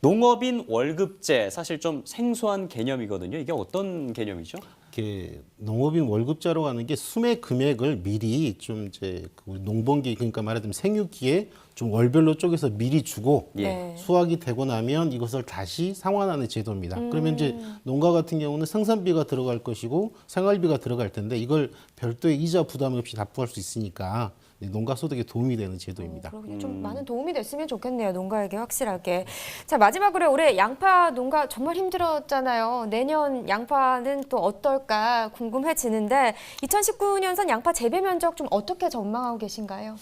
농업인 월급제, 사실 좀 생소한 개념이거든요. 이게 어떤 개념이죠? 이렇게 농업인 월급자로 가는 게 수매 금액을 미리 좀 이제 우리 농번기, 그러니까 말하자면 생육기에 좀 월별로 쪼개서 미리 주고 예. 수확이 되고 나면 이것을 다시 상환하는 제도입니다. 그러면 이제 농가 같은 경우는 생산비가 들어갈 것이고 생활비가 들어갈 텐데 이걸 별도의 이자 부담 없이 납부할 수 있으니까 농가 소득에 도움이 되는 제도입니다. 그렇군요. 좀 많은 도움이 됐으면 좋겠네요. 농가에게 확실하게. 자, 마지막으로 올해 양파 농가 정말 힘들었잖아요. 내년 양파는 또 어떨까 궁금해지는데 2019년선 양파 재배 면적 좀 어떻게 전망하고 계신가요?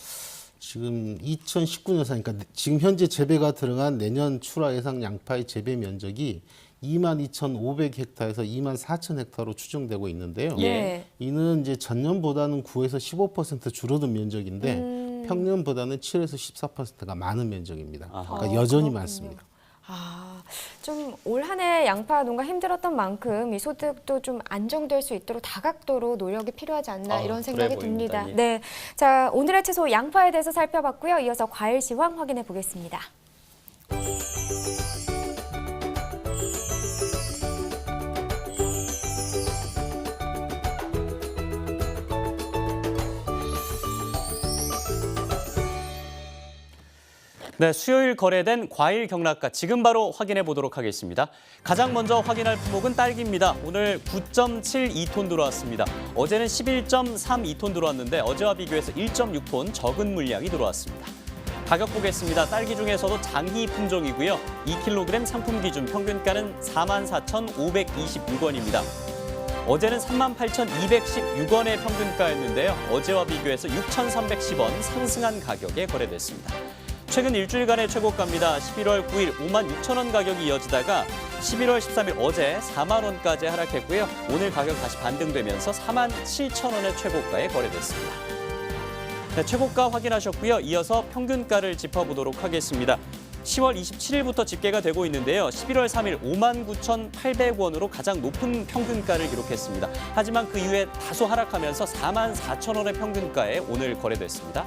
지금 2019년산, 그러니까 지금 현재 재배가 들어간 내년 출하 예상 양파의 재배 면적이 22,500헥타에서 24,000헥타로 추정되고 있는데요. 예. 이는 이제 전년보다는 9에서 15% 줄어든 면적인데 평년보다는 7에서 14%가 많은 면적입니다. 그러니까 여전히 많습니다. 아, 좀 올 한 해 양파 농가 힘들었던 만큼 이 소득도 좀 안정될 수 있도록 다각도로 노력이 필요하지 않나 이런 생각이 그래 보입니다. 듭니다. 예. 네, 자 오늘의 채소 양파에 대해서 살펴봤고요. 이어서 과일 시황 확인해 보겠습니다. 네, 수요일 거래된 과일 경락가 지금 바로 확인해 보도록 하겠습니다. 가장 먼저 확인할 품목은 딸기입니다. 오늘 9.72톤 들어왔습니다. 어제는 11.32톤 들어왔는데 어제와 비교해서 1.6톤 적은 물량이 들어왔습니다. 가격 보겠습니다. 딸기 중에서도 장희 품종이고요. 2kg 상품 기준 평균가는 44,526원입니다. 어제는 38,216원의 평균가였는데요. 어제와 비교해서 6,310원 상승한 가격에 거래됐습니다. 최근 일주일간의 최고가입니다. 11월 9일 56,000원 가격이 이어지다가 11월 13일 어제 4만 원까지 하락했고요. 오늘 가격 다시 반등되면서 47,000원의 최고가에 거래됐습니다. 네, 최고가 확인하셨고요. 이어서 평균가를 짚어보도록 하겠습니다. 10월 27일부터 집계가 되고 있는데요. 11월 3일 59,800원으로 가장 높은 평균가를 기록했습니다. 하지만 그 이후에 다소 하락하면서 44,000원의 평균가에 오늘 거래됐습니다.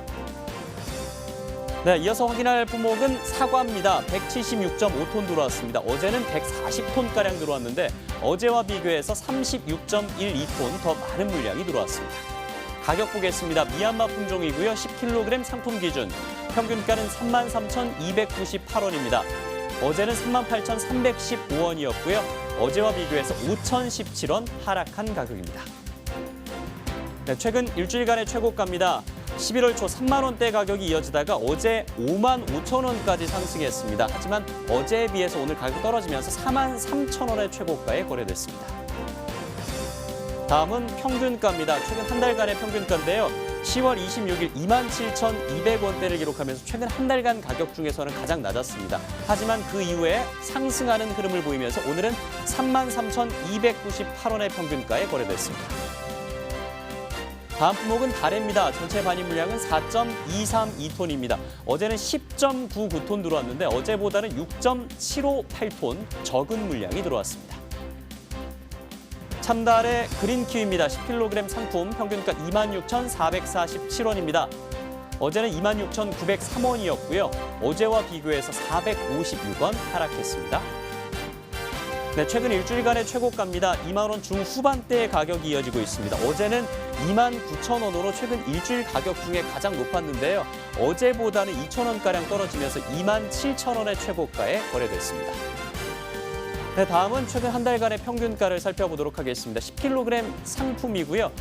네, 이어서 확인할 품목은 사과입니다. 176.5톤 들어왔습니다. 어제는 140톤가량 들어왔는데 어제와 비교해서 36.12톤 더 많은 물량이 들어왔습니다. 가격 보겠습니다. 미얀마 품종이고요. 10kg 상품 기준 평균가는 33,298원입니다. 어제는 38,315원이었고요. 어제와 비교해서 5,017원 하락한 가격입니다. 네, 최근 일주일간의 최고가입니다. 11월 초 3만 원대 가격이 이어지다가 어제 5만 5천 원까지 상승했습니다. 하지만 어제에 비해서 오늘 가격 떨어지면서 4만 3천 원의 최고가에 거래됐습니다. 다음은 평균가입니다. 최근 한 달간의 평균가인데요. 10월 26일 27,200원대를 기록하면서 최근 한 달간 가격 중에서는 가장 낮았습니다. 하지만 그 이후에 상승하는 흐름을 보이면서 오늘은 33,298원의 평균가에 거래됐습니다. 다음 품목은 다래입니다. 전체 반입 물량은 4.232톤입니다. 어제는 10.99톤 들어왔는데 어제보다는 6.758톤 적은 물량이 들어왔습니다. 참다래 그린키위입니다. 10kg 상품 평균가 26,447원입니다. 어제는 26,903원이었고요. 어제와 비교해서 456원 하락했습니다. 네, 최근 일주일간의 최고가입니다. 2만 원 중후반대의 가격이 이어지고 있습니다. 어제는 29,000원으로 최근 일주일 가격 중에 가장 높았는데요. 어제보다는 2,000원가량 떨어지면서 27,000원의 최고가에 거래됐습니다. 네, 다음은 최근 한 달간의 평균가를 살펴보도록 하겠습니다. 10kg 상품이고요.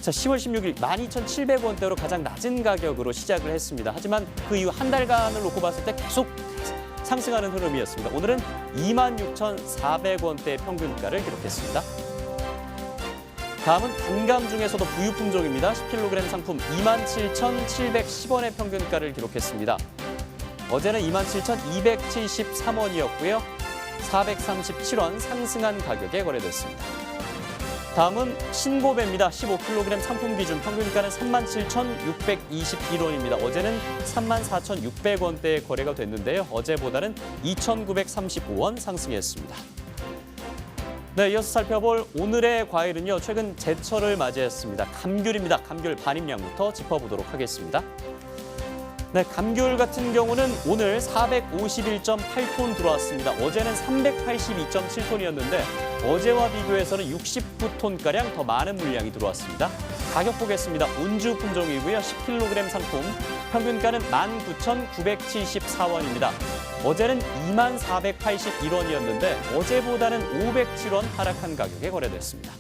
자, 10월 16일 12,700원대로 가장 낮은 가격으로 시작을 했습니다. 하지만 그 이후 한 달간을 놓고 봤을 때 계속 상승하는 흐름이었습니다. 오늘은 26,400원대의 평균가를 기록했습니다. 다음은 단감 중에서도 부유 품종입니다. 10kg 상품 27,710원의 평균가를 기록했습니다. 어제는 27,273원이었고요. 437원 상승한 가격에 거래됐습니다. 다음은 신고배입니다. 15kg 상품 기준 평균가는 37,621원입니다. 어제는 34,600원대에 거래가 됐는데요. 어제보다는 2,935원 상승했습니다. 네, 이어서 살펴볼 오늘의 과일은요. 최근 제철을 맞이했습니다. 감귤입니다. 감귤 반입량부터 짚어보도록 하겠습니다. 네, 감귤 같은 경우는 오늘 451.8톤 들어왔습니다. 어제는 382.7톤이었는데 어제와 비교해서는 69톤가량 더 많은 물량이 들어왔습니다. 가격 보겠습니다. 운주 품종이고요. 10kg 상품 평균가는 19,974원입니다. 어제는 24,481원이었는데 어제보다는 507원 하락한 가격에 거래됐습니다.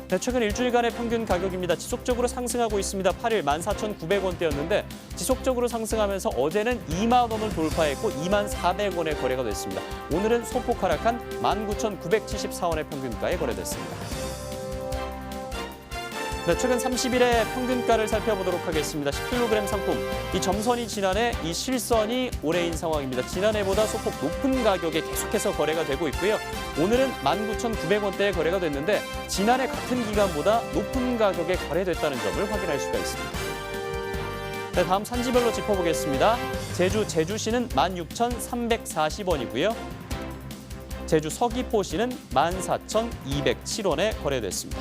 네, 최근 일주일간의 평균 가격입니다. 지속적으로 상승하고 있습니다. 8일 14,900원대였는데 지속적으로 상승하면서 어제는 2만 원을 돌파했고 24,400원에 거래가 됐습니다. 오늘은 소폭 하락한 19,974원의 평균가에 거래됐습니다. 네, 최근 30일의 평균가를 살펴보도록 하겠습니다. 10kg 상품, 이 점선이 지난해, 이 실선이 올해인 상황입니다. 지난해보다 소폭 높은 가격에 계속해서 거래가 되고 있고요. 오늘은 19,900원대에 거래가 됐는데 지난해 같은 기간보다 높은 가격에 거래됐다는 점을 확인할 수가 있습니다. 네, 다음 산지별로 짚어보겠습니다. 제주시는 16,340원이고요. 제주 서귀포시는 14,207원에 거래됐습니다.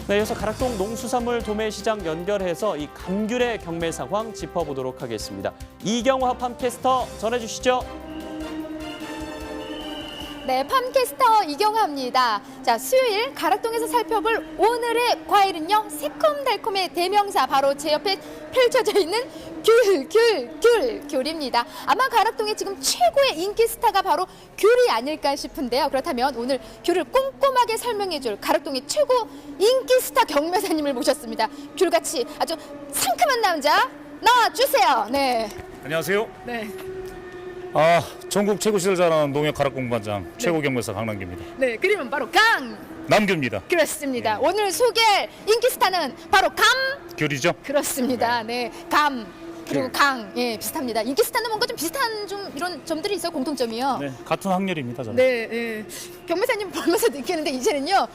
네, 이어서 가락동 농수산물 도매시장 연결해서 이 감귤의 경매 상황 짚어보도록 하겠습니다. 이경화 팜캐스터 전해주시죠. 네, 팜캐스터 이경화입니다. 자, 수요일 가락동에서 살펴볼 오늘의 과일은요. 새콤달콤의 대명사 바로 제 옆에 펼쳐져 있는 귤입니다. 아마 가락동의 지금 최고의 인기 스타가 바로 귤이 아닐까 싶은데요. 그렇다면 오늘 귤을 꼼꼼하게 설명해줄 가락동의 최고 인기 스타 경매사님을 모셨습니다. 귤같이 아주 상큼한 남자 나와주세요. 네. 안녕하세요. 네. 전국 최고 시설 잘하는 농협 가락공반장 최고 경매사 강남규입니다. 네, 그림은 바로 남규입니다. 그렇습니다. 오늘 소개할 인기 스타는 바로 귤이죠? 그렇습니다. 네, 그리고 예, 비슷합니다. 인기 스타는 뭔가 좀 비슷한 좀 이런 점들이 있어요, 공통점이요. 네, 같은 확률입니다, 저는. 네, 네. 경매사님 보면서 느끼는데 이제는요,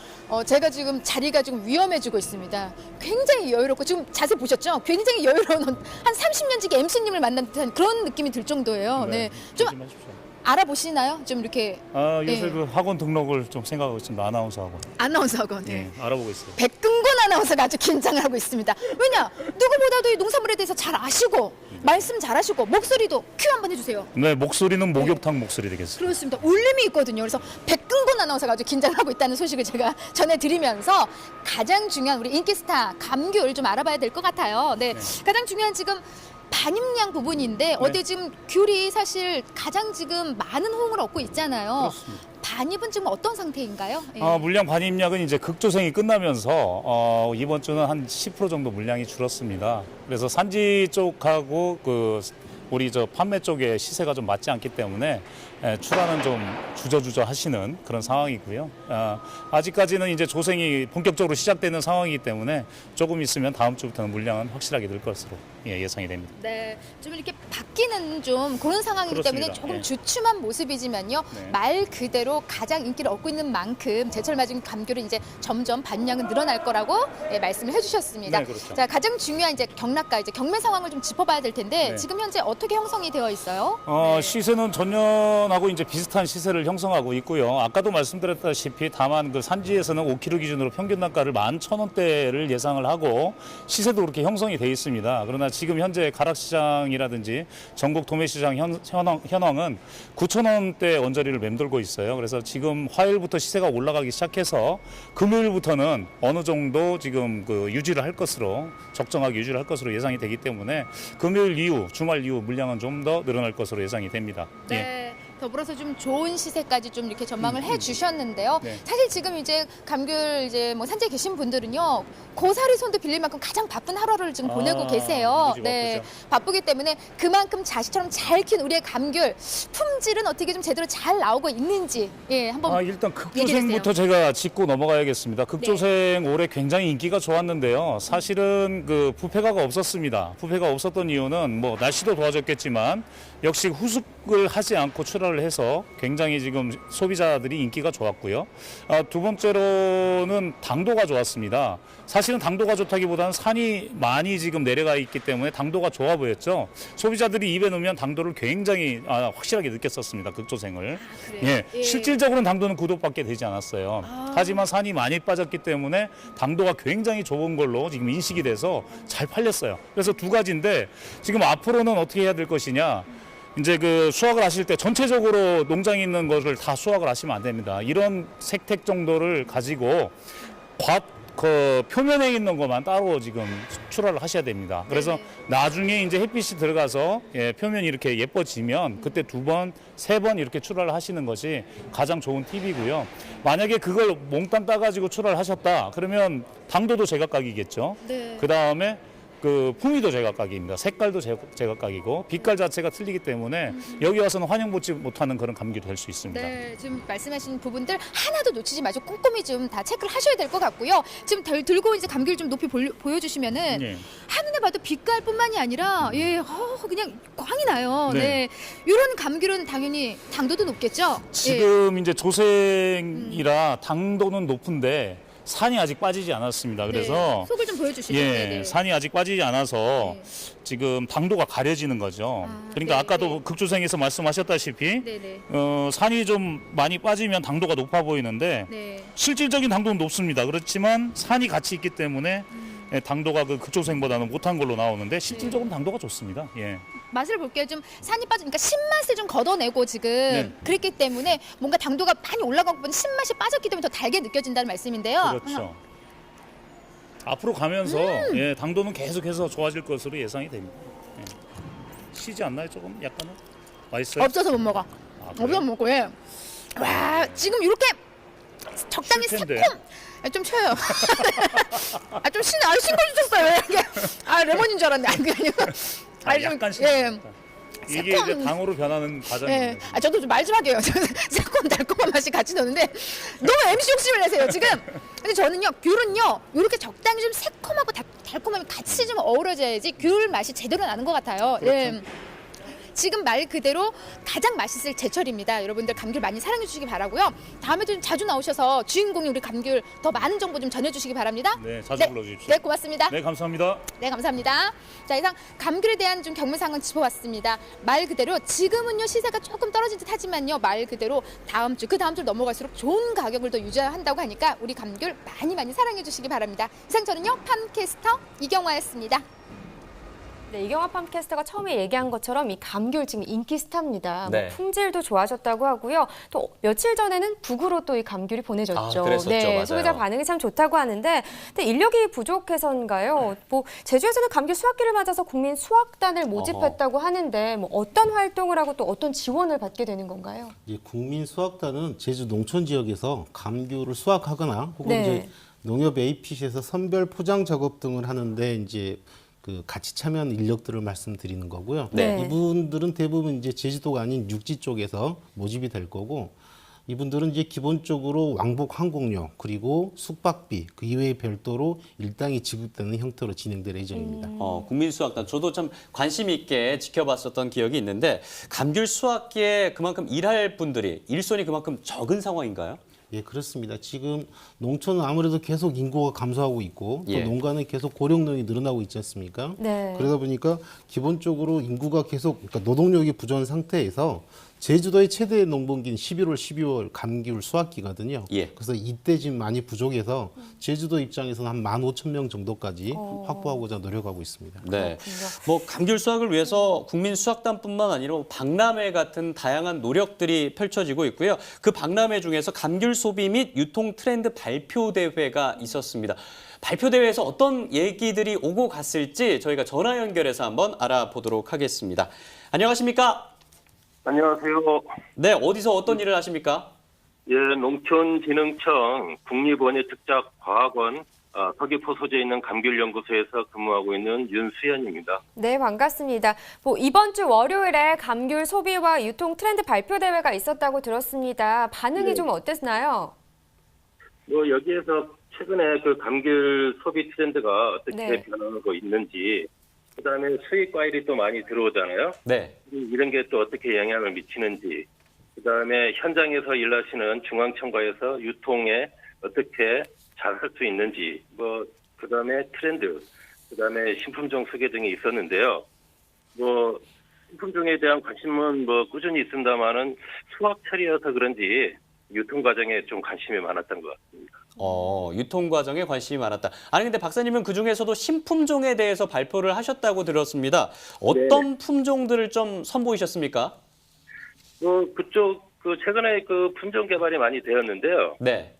제가 지금 자리가 좀 위험해지고 있습니다. 굉장히 여유롭고 지금 자세 보셨죠? 굉장히 여유로운 한 30년 지기 MC님을 만난 듯한 그런 느낌이 들 정도예요. 네, 좀 알아보시나요? 좀 이렇게. 요새 그 학원 등록을 좀 생각하고 있습니다. 아나운서 학원. 네. 알아보고 있어요. 백근곤 아나운서가 아주 긴장을 하고 있습니다. 왜냐? 누구보다도 이 농산물에 대해서 잘 아시고 말씀 잘하시고 목소리도 큐 한번 해주세요. 네, 목소리는 목욕탕 목소리 되겠습니다. 그렇습니다. 울림이 있거든요. 그래서 백근곤 아나운서가 아주 긴장하고 있다는 소식을 제가 전해드리면서 가장 중요한 우리 인기 스타 감귤 좀 알아봐야 될 것 같아요. 네, 가장 중요한 지금 반입량 부분인데 어제 지금 귤이 사실 가장 지금 많은 호응을 얻고 있잖아요. 그렇습니다. 반입은 지금 어떤 상태인가요? 물량 반입량은 이제 극조성이 끝나면서 이번 주는 한 10% 정도 물량이 줄었습니다. 그래서 산지 쪽하고 우리 판매 쪽에 시세가 좀 맞지 않기 때문에 출하는 좀 주저주저 하시는 그런 상황이고요. 아직까지는 이제 조생이 본격적으로 시작되는 상황이기 때문에 조금 있으면 다음 주부터는 물량은 확실하게 늘 것으로 예상이 됩니다. 네, 좀 이렇게 바뀌는 좀 그런 상황이기 그렇습니다. 때문에 조금 예. 주춤한 모습이지만요. 네. 말 그대로 가장 인기를 얻고 있는 만큼 제철 맞은 감귤은 이제 점점 반량은 늘어날 거라고 말씀을 해주셨습니다. 네, 그렇죠. 자, 가장 중요한 이제 경락가 이제 경매 상황을 좀 짚어봐야 될 텐데 네. 지금 현재 어떻게 형성이 되어 있어요? 시세는 전년하고 이제 비슷한 시세를 형성하고 있고요. 아까도 말씀드렸다시피 다만 그 산지에서는 5kg 기준으로 평균 단가를 11,000원대를 예상을 하고 시세도 그렇게 형성이 돼 있습니다. 그러나 지금 현재 가락시장이라든지 전국 도매시장 현황은 9,000원대 원자리를 맴돌고 있어요. 그래서 지금 화요일부터 시세가 올라가기 시작해서 금요일부터는 어느 정도 지금 그 유지를 할 것으로 적정하게 유지를 할 것으로 예상이 되기 때문에 금요일 이후 주말 이후 물량은 좀 더 늘어날 것으로 예상이 됩니다. 네. 더불어서 좀 좋은 시세까지 좀 이렇게 전망을 해주셨는데요. 네. 사실 지금 이제 감귤 이제 뭐 산지에 계신 분들은요, 고사리 손도 빌릴 만큼 가장 바쁜 하루를 지금 보내고 계세요. 그렇지, 네, 바쁘죠. 바쁘기 때문에 그만큼 자식처럼 잘 키운 우리의 감귤 품질은 어떻게 좀 제대로 잘 나오고 있는지 한번 일단 극조생부터 제가 짚고 넘어가야겠습니다. 극조생 올해 굉장히 인기가 좋았는데요. 사실은 그 부패가가 없었습니다. 부패가 없었던 이유는 뭐 날씨도 도와줬겠지만 역시 후숙을 하지 않고 출하를 해서 굉장히 지금 소비자들이 인기가 좋았고요. 두 번째로는 당도가 좋았습니다. 사실은 당도가 좋다기보다는 산이 많이 지금 내려가 있기 때문에 당도가 좋아 보였죠. 소비자들이 입에 넣으면 당도를 굉장히 확실하게 느꼈었습니다. 극조생을. 실질적으로는 당도는 9도밖에 되지 않았어요. 하지만 산이 많이 빠졌기 때문에 당도가 굉장히 좋은 걸로 지금 인식이 돼서 잘 팔렸어요. 그래서 두 가지인데 지금 앞으로는 어떻게 해야 될 것이냐. 이제 그 수확을 하실 때 전체적으로 농장에 있는 것을 다 수확을 하시면 안 됩니다. 이런 색택 정도를 가지고 그 표면에 있는 것만 따로 지금 출하를 하셔야 됩니다. 그래서 나중에 이제 햇빛이 들어가서 표면이 이렇게 예뻐지면 그때 2번, 3번 이렇게 출하를 하시는 것이 가장 좋은 팁이고요. 만약에 그걸 몽땅 따가지고 출하를 하셨다 그러면 당도도 제각각이겠죠. 그 다음에 그 풍미도 제각각입니다. 색깔도 제각각이고 빛깔 자체가 틀리기 때문에 여기 와서는 환영받지 못하는 그런 감귤이 될 수 있습니다. 네, 지금 말씀하신 부분들 하나도 놓치지 마시고 꼼꼼히 좀 다 체크를 하셔야 될 것 같고요. 지금 들고 이제 감귤 좀 높이 보여주시면은 한눈에 봐도 빛깔뿐만이 아니라 그냥 광이 나요. 네, 이런 감귤은 당연히 당도도 높겠죠. 지금 이제 조생이라 당도는 높은데. 산이 아직 빠지지 않았습니다. 그래서 속을 좀 보여주시죠. 산이 아직 빠지지 않아서 지금 당도가 가려지는 거죠. 그러니까 아까도 극조생에서 말씀하셨다시피 산이 좀 많이 빠지면 당도가 높아 보이는데 실질적인 당도는 높습니다. 그렇지만 산이 같이 있기 때문에 당도가 그 극조생보다는 못한 걸로 나오는데 실질적으로 당도가 좋습니다. 맛을 볼게요. 좀 산이 빠지니까 신맛을 좀 걷어내고 지금 그랬기 때문에 뭔가 당도가 많이 올라가고 신맛이 빠졌기 때문에 더 달게 느껴진다는 말씀인데요. 그렇죠. 앞으로 가면서 당도는 계속해서 좋아질 것으로 예상이 됩니다. 쉬지 않나요? 조금 약간은? 맛있어요? 없어서 못 먹어. 없어서 못 먹고 와 지금 이렇게 적당히 새콤 좀 쳐요. 좀 싱거워지셨어요. 레몬인 줄 알았는데 약간 이게 이제 당으로 변하는 과정입니다. 저도 좀 말 좀 할게요. 새콤 달콤한 맛이 같이 나는데 너무 MC 욕심을 내세요 지금. 근데 저는요 귤은요 이렇게 적당히 좀 새콤하고 달콤함이 같이 좀 어우러져야지 귤 맛이 제대로 나는 것 같아요. 그렇죠. 지금 말 그대로 가장 맛있을 제철입니다. 여러분들 감귤 많이 사랑해 주시기 바라고요. 다음에도 좀 자주 나오셔서 주인공이 우리 감귤 더 많은 정보 좀 전해주시기 바랍니다. 네, 자주 불러주십시오. 네, 고맙습니다. 네, 감사합니다. 네, 감사합니다. 자, 이상 감귤에 대한 좀 경매상은 짚어봤습니다. 말 그대로 지금은요 시세가 조금 떨어진 듯 하지만요 말 그대로 다음 주 넘어갈수록 좋은 가격을 더 유지한다고 하니까 우리 감귤 많이 사랑해 주시기 바랍니다. 이상 저는요 팜캐스터 이경화였습니다. 네, 이경화 팜캐스터가 처음에 얘기한 것처럼 이 감귤 지금 인기 스타입니다. 네. 품질도 좋아졌다고 하고요. 또 며칠 전에는 북으로 또 이 감귤이 보내졌죠. 그랬었죠. 맞아요. 소비자 반응이 참 좋다고 하는데 근데 인력이 부족해서인가요? 뭐 제주에서는 감귤 수확기를 맞아서 국민 수확단을 모집했다고 하는데 뭐 어떤 활동을 하고 또 어떤 지원을 받게 되는 건가요? 국민 수확단은 제주 농촌 지역에서 감귤을 수확하거나 혹은 이제 농협 APC에서 선별 포장 작업 등을 하는데 이제 그 같이 참여한 인력들을 말씀드리는 거고요. 네. 이분들은 대부분 이제 제주도가 아닌 육지 쪽에서 모집이 될 거고 이분들은 이제 기본적으로 왕복 항공료 그리고 숙박비 그 이외에 별도로 일당이 지급되는 형태로 진행될 예정입니다. 국민수학단 저도 참 관심 있게 지켜봤었던 기억이 있는데 감귤 수확기에 그만큼 일할 분들이 일손이 그만큼 적은 상황인가요? 예, 그렇습니다. 지금 농촌은 아무래도 계속 인구가 감소하고 있고 또 예. 농가는 계속 고령농이 늘어나고 있지 않습니까? 네. 그러다 보니까 기본적으로 인구가 계속 그러니까 노동력이 부족한 상태에서 제주도의 최대 농번기는 11월, 12월 감귤 수확기거든요. 예. 그래서 이때 지금 많이 부족해서 제주도 입장에서는 한 15,000명 정도까지 확보하고자 노력하고 있습니다. 네. 뭐 감귤 수확을 위해서 국민수학단뿐만 아니라 박람회 같은 다양한 노력들이 펼쳐지고 있고요. 그 박람회 중에서 감귤 소비 및 유통 트렌드 발표 대회가 있었습니다. 발표 대회에서 어떤 얘기들이 오고 갔을지 저희가 전화 연결해서 한번 알아보도록 하겠습니다. 안녕하십니까? 안녕하세요. 네, 어디서 어떤 일을 하십니까? 예, 농촌진흥청 국립원예특작과학원 서귀포 소재에 있는 감귤연구소에서 근무하고 있는 윤수연입니다. 네, 반갑습니다. 뭐 이번 주 월요일에 감귤 소비와 유통 트렌드 발표 대회가 있었다고 들었습니다. 반응이 좀 어땠나요? 뭐 여기에서 최근에 그 감귤 소비 트렌드가 어떻게 네. 변하고 있는지, 그다음에 수입 과일이 또 많이 들어오잖아요. 네. 이런 게 또 어떻게 영향을 미치는지, 그다음에 현장에서 일하시는 중앙청과에서 유통에 어떻게 잘 할 수 있는지, 뭐 그다음에 트렌드, 그다음에 신품종 소개 등이 있었는데요. 뭐 신품종에 대한 관심은 뭐 꾸준히 있습니다만은 수확철이어서 그런지 유통 과정에 좀 관심이 많았던 것 같습니다. 유통 과정에 관심이 많았다. 아니 근데 박사님은 그 중에서도 신품종에 대해서 발표를 하셨다고 들었습니다. 어떤 품종들을 좀 선보이셨습니까? 그쪽 최근에 그 품종 개발이 많이 되었는데요. 네.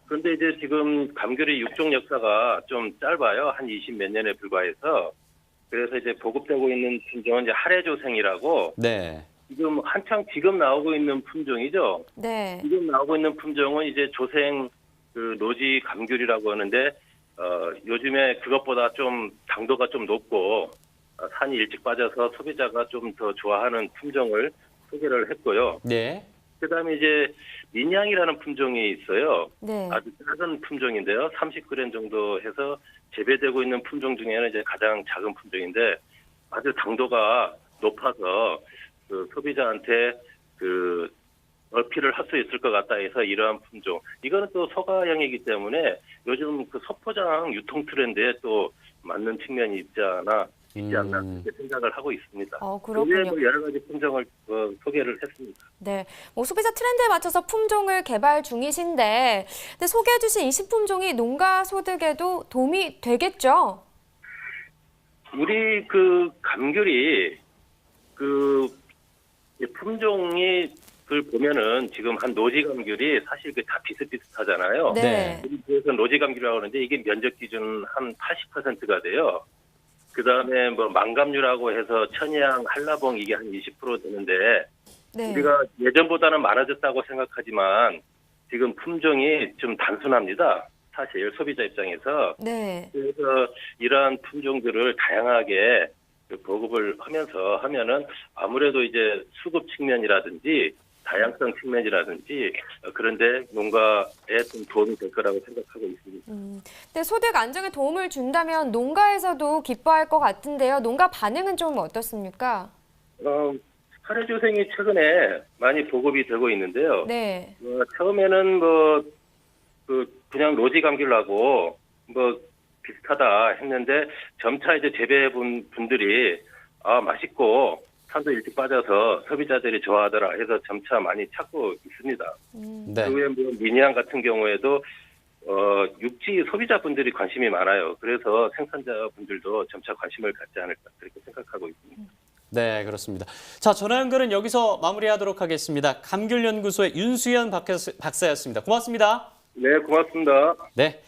그런데 이제 지금 감귤의 육종 역사가 좀 짧아요. 한 20 몇 년에 불과해서. 그래서 이제 보급되고 있는 품종은 이제 하래조생이라고. 네. 지금 나오고 있는 품종이죠. 네. 지금 나오고 있는 품종은 이제 조생 그 노지 감귤이라고 하는데 요즘에 그것보다 좀 당도가 좀 높고 산이 일찍 빠져서 소비자가 좀 더 좋아하는 품종을 소개를 했고요. 네. 그다음에 이제 민양이라는 품종이 있어요. 네. 아주 작은 품종인데요. 30g 정도 해서 재배되고 있는 품종 중에는 이제 가장 작은 품종인데 아주 당도가 높아서 그 소비자한테 그 어필을 할 수 있을 것 같다 해서 이러한 품종. 이거는 또 소가형이기 때문에 요즘 그 소포장 유통 트렌드에 또 맞는 측면이 있지 않나 그렇게 생각을 하고 있습니다. 그렇군요. 뭐 여러 가지 품종을 소개를 했습니다. 네, 뭐 소비자 트렌드에 맞춰서 품종을 개발 중이신데, 근데 소개해주신 이 신품종이 농가 소득에도 도움이 되겠죠? 우리 그 감귤이 그 품종이 그 보면은 지금 한 노지 감귤이 사실 그 다 비슷비슷하잖아요. 네. 그래서 노지 감귤이라고 하는데 이게 면적 기준 한 80%가 돼요. 그 다음에 뭐 망감류라고 해서 천양, 한라봉 이게 한 20% 되는데 네. 우리가 예전보다는 많아졌다고 생각하지만 지금 품종이 좀 단순합니다. 사실 소비자 입장에서. 네. 그래서 이러한 품종들을 다양하게 보급을 하면서 하면은 아무래도 이제 수급 측면이라든지 다양성 측면이라든지 그런데 농가에 좀 도움이 될 거라고 생각하고 있습니다. 근데 소득 안정에 도움을 준다면 농가에서도 기뻐할 것 같은데요. 농가 반응은 좀 어떻습니까? 하래조생이 최근에 많이 보급이 되고 있는데요. 네. 처음에는 그냥 노지 감귤하고 비슷하다 했는데 점차 이제 재배해 분들이 맛있고 산도 일찍 빠져서 소비자들이 좋아하더라 해서 점차 많이 찾고 있습니다. 네. 그 외에 미니항 같은 경우에도 육지 소비자분들이 관심이 많아요. 그래서 생산자분들도 점차 관심을 갖지 않을까 그렇게 생각하고 있습니다. 네, 그렇습니다. 자, 전화 연결은 여기서 마무리하도록 하겠습니다. 감귤연구소의 윤수연 박사였습니다. 고맙습니다. 네, 고맙습니다. 네.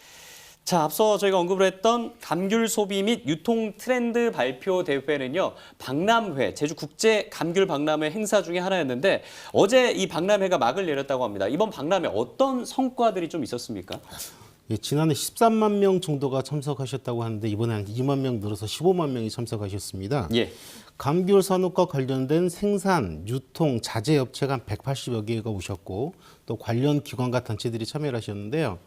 자, 앞서 저희가 언급을 했던 감귤 소비 및 유통 트렌드 발표 대회는요, 박람회, 제주 국제 감귤 박람회 행사 중에 하나였는데 어제 이 박람회가 막을 내렸다고 합니다. 이번 박람회 어떤 성과들이 좀 있었습니까? 예, 지난해 13만 명 정도가 참석하셨다고 하는데 이번에 한 2만 명 늘어서 15만 명이 참석하셨습니다. 예. 감귤 산업과 관련된 생산, 유통, 자재 업체가 한 180여 개가 오셨고 또 관련 기관과 단체들이 참여를 하셨는데요.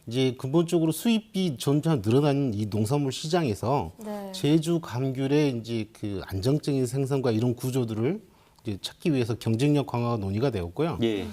이제 근본적으로 수입이 점점 늘어나는 이 농산물 시장에서 네. 제주 감귤의 이제 그 안정적인 생산과 이런 구조들을 이제 찾기 위해서 경쟁력 강화가 논의가 되었고요. 예.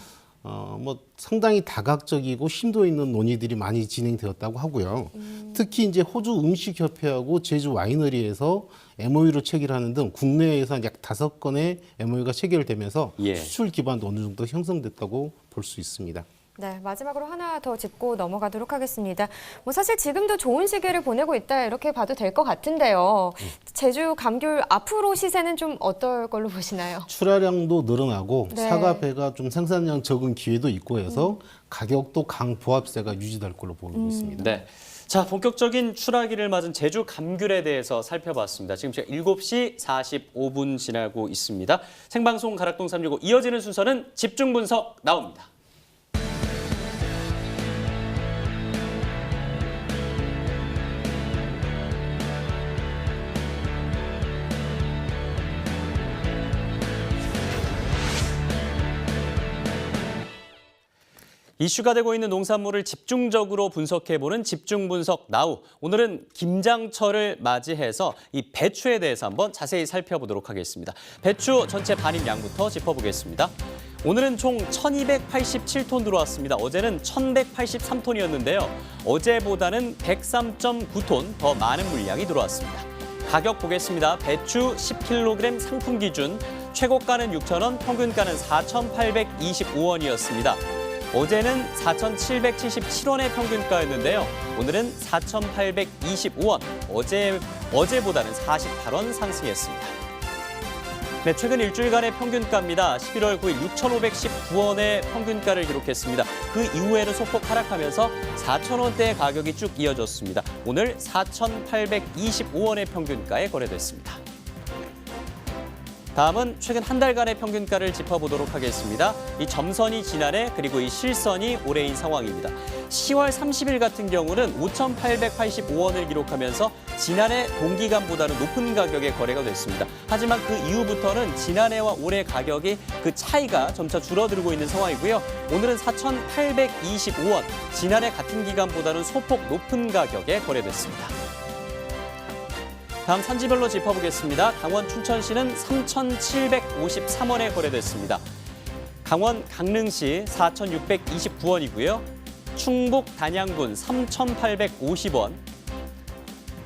뭐 상당히 다각적이고 심도 있는 논의들이 많이 진행되었다고 하고요. 특히 이제 호주 음식협회하고 제주 와이너리에서 MOU를 체결하는 등 국내에서 약 5건의 MOU가 체결되면서 예. 수출 기반도 어느 정도 형성됐다고 볼 수 있습니다. 네, 마지막으로 하나 더 짚고 넘어가도록 하겠습니다. 뭐 사실 지금도 좋은 시기를 보내고 있다 이렇게 봐도 될 것 같은데요. 제주 감귤 앞으로 시세는 좀 어떨 걸로 보시나요? 출하량도 늘어나고 네. 사과 배가 좀 생산량 적은 기회도 있고 해서 가격도 강보합세가 유지될 걸로 보고 있습니다. 네. 자, 본격적인 출하기를 맞은 제주 감귤에 대해서 살펴봤습니다. 지금 제가 7시 45분 지나고 있습니다. 생방송 가락동 365 이어지는 순서는 집중 분석 나옵니다. 이슈가 되고 있는 농산물을 집중적으로 분석해보는 집중 분석 나우. 오늘은 김장철을 맞이해서 이 배추에 대해서 한번 자세히 살펴보도록 하겠습니다. 배추 전체 반입량부터 짚어보겠습니다. 오늘은 총 1,287톤 들어왔습니다. 어제는 1,183톤이었는데요. 어제보다는 103.9톤 더 많은 물량이 들어왔습니다. 가격 보겠습니다. 배추 10kg 상품 기준 최고가는 6,000원, 평균가는 4,825원이었습니다. 어제는 4,777원의 평균가였는데요. 오늘은 4,825원, 어제보다는 48원 상승했습니다. 네, 최근 일주일간의 평균가입니다. 11월 9일 6,519원의 평균가를 기록했습니다. 그 이후에는 소폭 하락하면서 4,000원대의 가격이 쭉 이어졌습니다. 오늘 4,825원의 평균가에 거래됐습니다. 다음은 최근 한 달간의 평균가를 짚어보도록 하겠습니다. 이 점선이 지난해 그리고 이 실선이 올해인 상황입니다. 10월 30일 같은 경우는 5,885원을 기록하면서 지난해 동기간보다는 높은 가격에 거래가 됐습니다. 하지만 그 이후부터는 지난해와 올해 가격이 그 차이가 점차 줄어들고 있는 상황이고요. 오늘은 4,825원, 지난해 같은 기간보다는 소폭 높은 가격에 거래됐습니다. 다음 산지별로 짚어보겠습니다. 강원 춘천시는 3,753원에 거래됐습니다. 강원 강릉시 4,629원이고요. 충북 단양군 3,850원.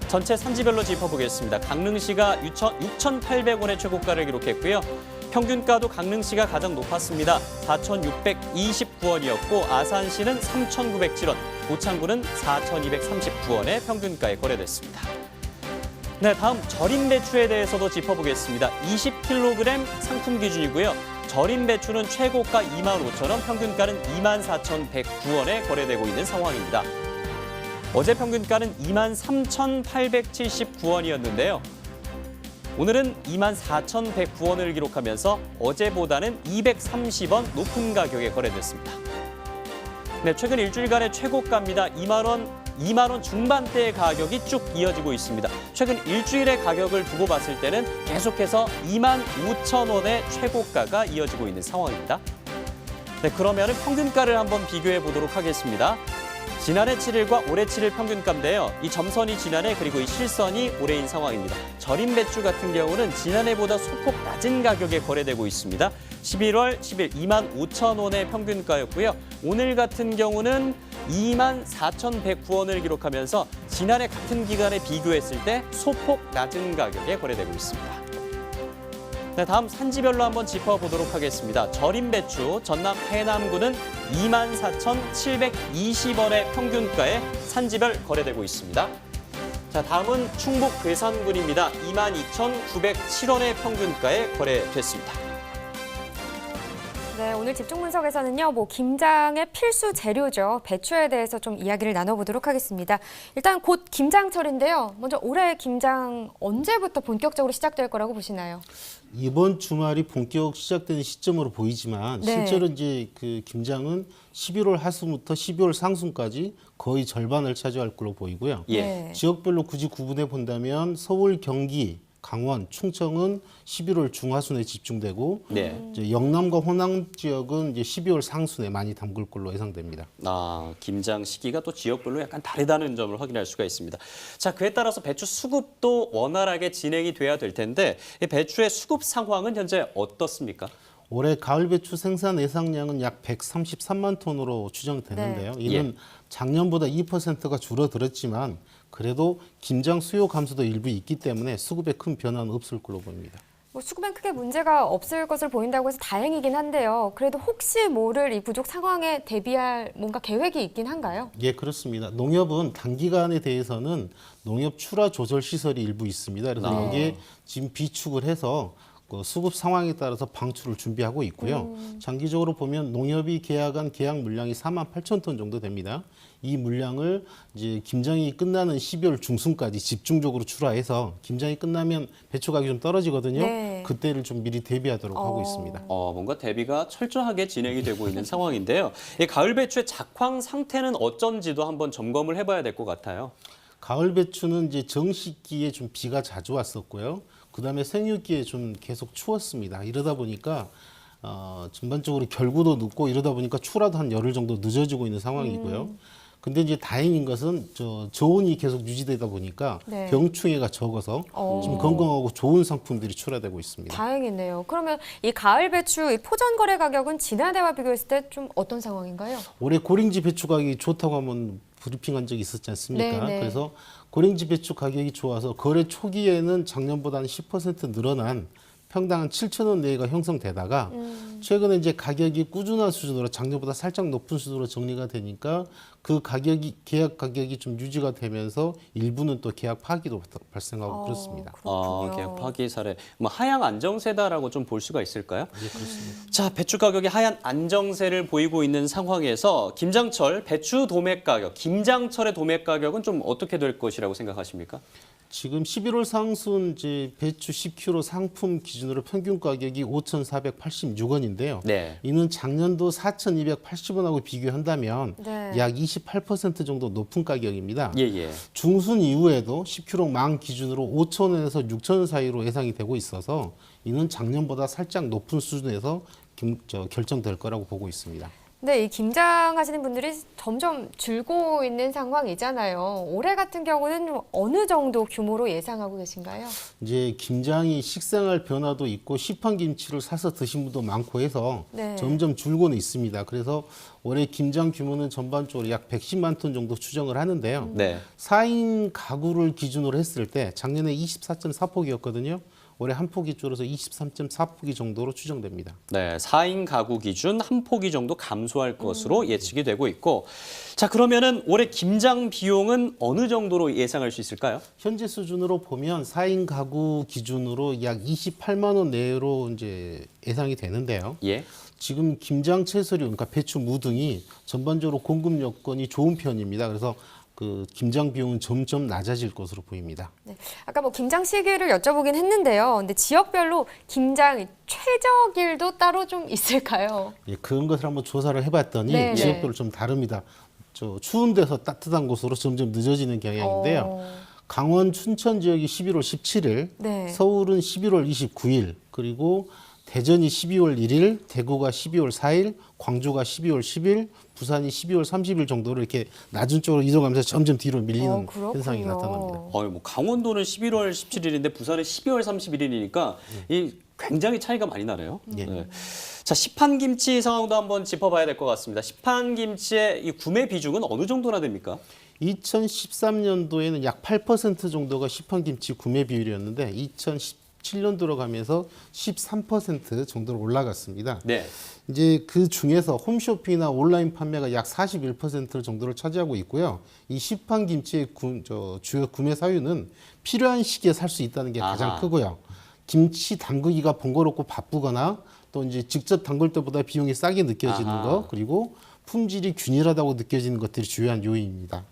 전체 산지별로 짚어보겠습니다. 강릉시가 6,800원의 최고가를 기록했고요. 평균가도 강릉시가 가장 높았습니다. 4,629원이었고 아산시는 3,907원, 고창군은 4,239원의 평균가에 거래됐습니다. 네, 다음 절임 배추에 대해서도 짚어보겠습니다. 20kg 상품 기준이고요. 절임 배추는 최고가 25,000원, 평균가는 24,109원에 거래되고 있는 상황입니다. 어제 평균가는 23,879원이었는데요. 오늘은 24,109원을 기록하면서 어제보다는 230원 높은 가격에 거래됐습니다. 네, 최근 일주일간의 최고가입니다. 2만 원 중반대의 가격이 쭉 이어지고 있습니다. 최근 일주일의 가격을 두고 봤을 때는 계속해서 25,000원의 최고가가 이어지고 있는 상황입니다. 네, 그러면 평균가를 한번 비교해 보도록 하겠습니다. 지난해 7일과 올해 7일 평균가인데요. 이 점선이 지난해 그리고 이 실선이 올해인 상황입니다. 절임 배추 같은 경우는 지난해보다 소폭 낮은 가격에 거래되고 있습니다. 11월 10일 25,000원의 평균가였고요. 오늘 같은 경우는 24,109원을 기록하면서 지난해 같은 기간에 비교했을 때 소폭 낮은 가격에 거래되고 있습니다. 네, 다음 산지별로 한번 짚어보도록 하겠습니다. 절임 배추 전남 해남군은 24,720원의 평균가에 산지별 거래되고 있습니다. 자, 다음은 충북 괴산군입니다. 22,907원의 평균가에 거래됐습니다. 네, 네, 오늘 집중 분석에서는요, 김장의 필수 재료죠. 배추에 대해서 좀 이야기를 나눠보도록 하겠습니다. 일단 곧 김장철인데요. 먼저 올해 김장 언제부터 본격적으로 시작될 거라고 보시나요? 이번 주말이 본격 시작되는 시점으로 보이지만 네. 실제로 이제 그 김장은 11월 하순부터 12월 상순까지 거의 절반을 차지할 걸로 보이고요. 예. 지역별로 굳이 구분해 본다면 서울, 경기, 강원, 충청은 11월 중하순에 집중되고 네. 이제 영남과 호남 지역은 이제 12월 상순에 많이 담글 걸로 예상됩니다. 김장 시기가 또 지역별로 약간 다르다는 점을 확인할 수가 있습니다. 자, 그에 따라서 배추 수급도 원활하게 진행이 돼야 될 텐데 이 배추의 수급 상황은 현재 어떻습니까? 올해 가을 배추 생산 예상량은 약 133만 톤으로 추정되는데요. 네. 이는 작년보다 2%가 줄어들었지만 그래도 김장 수요 감소도 일부 있기 때문에 수급에 큰 변화는 없을 걸로 보입니다. 수급엔 크게 문제가 없을 것을 보인다고 해서 다행이긴 한데요. 그래도 혹시 모를 이 부족 상황에 대비할 뭔가 계획이 있긴 한가요? 예, 그렇습니다. 농협은 단기간에 대해서는 농협 출하 조절 시설이 일부 있습니다. 그래서 여기에 지금 비축을 해서 그 수급 상황에 따라서 방출을 준비하고 있고요. 장기적으로 보면 농협이 계약한 계약 물량이 4만 8천 톤 정도 됩니다. 이 물량을 이제 김장이 끝나는 12월 중순까지 집중적으로 출하해서 김장이 끝나면 배추 가격이 좀 떨어지거든요. 네. 그때를 좀 미리 대비하도록 하고 있습니다. 뭔가 대비가 철저하게 진행이 되고 있는 상황인데요. 이 가을 배추의 작황 상태는 어쩐지도 한번 점검을 해봐야 될 것 같아요. 가을 배추는 이제 정식기에 좀 비가 자주 왔었고요. 그다음에 생육기에 좀 계속 추웠습니다. 이러다 보니까 전반적으로 결구도 늦고 이러다 보니까 출하도 한 열흘 정도 늦어지고 있는 상황이고요. 근데 이제 다행인 것은 저온이 계속 유지되다 보니까 네. 병충해가 적어서 좀 건강하고 좋은 상품들이 출하되고 있습니다. 다행이네요. 그러면 이 가을 배추 이 포전 거래 가격은 지난해와 비교했을 때 좀 어떤 상황인가요? 올해 고랭지 배추 가격이 좋다고 하면 브리핑한 적이 있었지 않습니까? 네네. 그래서 고랭지 배추 가격이 좋아서 거래 초기에는 작년보다는 10% 늘어난 평당 한 7,000원 내외가 형성되다가 최근에 이제 가격이 꾸준한 수준으로 작년보다 살짝 높은 수준으로 정리가 되니까 그 가격이 계약 가격이 좀 유지가 되면서 일부는 또 계약 파기도 발생하고 그렇습니다. 계약 파기 사례, 하향 안정세다라고 좀 볼 수가 있을까요? 예, 그렇습니다. 자, 배추 가격이 하향 안정세를 보이고 있는 상황에서 김장철 배추 도매 가격, 김장철의 도매 가격은 좀 어떻게 될 것이라고 생각하십니까? 지금 11월 상순 이제 배추 10kg 상품 기준으로 평균 가격이 5,486원인데요. 네. 이는 작년도 4,280원하고 비교한다면 네. 약 28% 정도 높은 가격입니다. 예. 중순 이후에도 10kg 망 기준으로 5,000원에서 6,000원 사이로 예상이 되고 있어서 이는 작년보다 살짝 높은 수준에서 결정될 거라고 보고 있습니다. 근데 이 김장하시는 분들이 점점 줄고 있는 상황이잖아요. 올해 같은 경우는 좀 어느 정도 규모로 예상하고 계신가요? 이제 김장이 식생활 변화도 있고 시판 김치를 사서 드신 분도 많고 해서 네. 점점 줄고는 있습니다. 그래서 올해 김장 규모는 전반적으로 약 110만 톤 정도 추정을 하는데요. 네. 4인 가구를 기준으로 했을 때 작년에 24.4폭이었거든요. 올해 한 폭이 줄어서 23.4폭이 정도로 추정됩니다. 네, 4인 가구 기준 한 포기 정도 감소할 것으로 예측이 되고 있고, 자, 그러면은 올해 김장 비용은 어느 정도로 예상할 수 있을까요? 현재 수준으로 보면 4인 가구 기준으로 약 28만 원 내로 이제 예상이 되는데요. 예. 지금 김장 채소류, 그러니까 배추, 무 등이 전반적으로 공급 여건이 좋은 편입니다. 그래서 그 김장 비용은 점점 낮아질 것으로 보입니다. 네. 아까 김장 시기를 여쭤보긴 했는데요. 근데 지역별로 김장 최적일도 따로 좀 있을까요? 예, 그런 것을 한번 조사를 해봤더니 네. 지역별로 좀 다릅니다. 추운 데서 따뜻한 곳으로 점점 늦어지는 경향인데요. 강원 춘천 지역이 11월 17일, 네. 서울은 11월 29일, 그리고 대전이 12월 1일, 대구가 12월 4일, 광주가 12월 10일, 부산이 12월 30일 정도로 이렇게 낮은 쪽으로 이동하면서 점점 뒤로 밀리는 현상이 나타납니다. 강원도는 11월 17일인데 부산은 12월 31일이니까 이 굉장히 차이가 많이 나네요. 예. 네. 자, 시판 김치 상황도 한번 짚어봐야 될 것 같습니다. 시판 김치의 이 구매 비중은 어느 정도나 됩니까? 2013년도에는 약 8% 정도가 시판 김치 구매 비율이었는데 2017년 들어가면서 13% 정도로 올라갔습니다. 네. 이제 그 중에서 홈쇼핑이나 온라인 판매가 약 41% 정도를 차지하고 있고요. 이 시판 김치의 주요 구매 사유는 필요한 시기에 살 수 있다는 게 가장 크고요. 김치 담그기가 번거롭고 바쁘거나 또 이제 직접 담글 때보다 비용이 싸게 느껴지는 거, 그리고 품질이 균일하다고 느껴지는 것들이 주요한 요인입니다.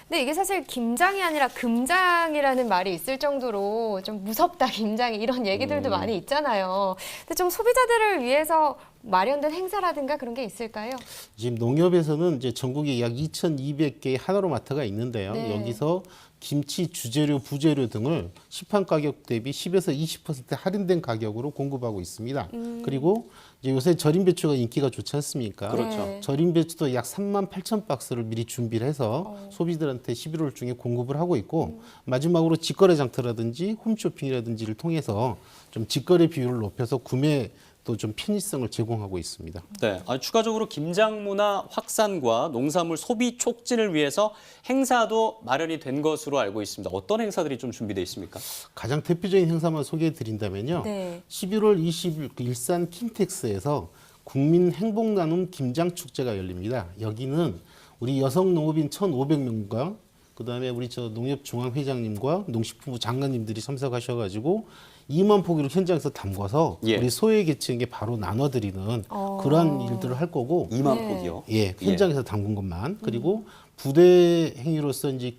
근데 이게 사실 김장이 아니라 금장이라는 말이 있을 정도로 좀 무섭다, 김장이 이런 얘기들도 많이 있잖아요. 근데 좀 소비자들을 위해서 마련된 행사라든가 그런 게 있을까요? 지금 농협에서는 이제 전국에 약 2,200개의 한화로마트가 있는데요. 네. 여기서 김치, 주재료, 부재료 등을 시판 가격 대비 10에서 20% 할인된 가격으로 공급하고 있습니다. 그리고 이제 요새 절임 배추가 인기가 좋지 않습니까? 그렇죠. 절임 배추도 약 38,000박스를 미리 준비를 해서 소비자들한테 11월 중에 공급을 하고 있고 마지막으로 직거래 장터라든지 홈쇼핑이라든지를 통해서 좀 직거래 비율을 높여서 구매 또 좀 편의성을 제공하고 있습니다. 네, 추가적으로 김장 문화 확산과 농산물 소비 촉진을 위해서 행사도 마련이 된 것으로 알고 있습니다. 어떤 행사들이 좀 준비되어 있습니까? 가장 대표적인 행사만 소개해 드린다면요. 네. 11월 20일 일산 킨텍스에서 국민 행복 나눔 김장 축제가 열립니다. 여기는 우리 여성 농업인 1,500명과 그다음에 우리 농협 중앙회장님과 농식품부 장관님들이 참석하셔가지고 2만 포기를 현장에서 담궈서 우리 소외계층에게 바로 나눠드리는 그러한 일들을 할 거고 2만 포기요? 예, 현장에서 담근 것만. 그리고 부대 행위로서 이제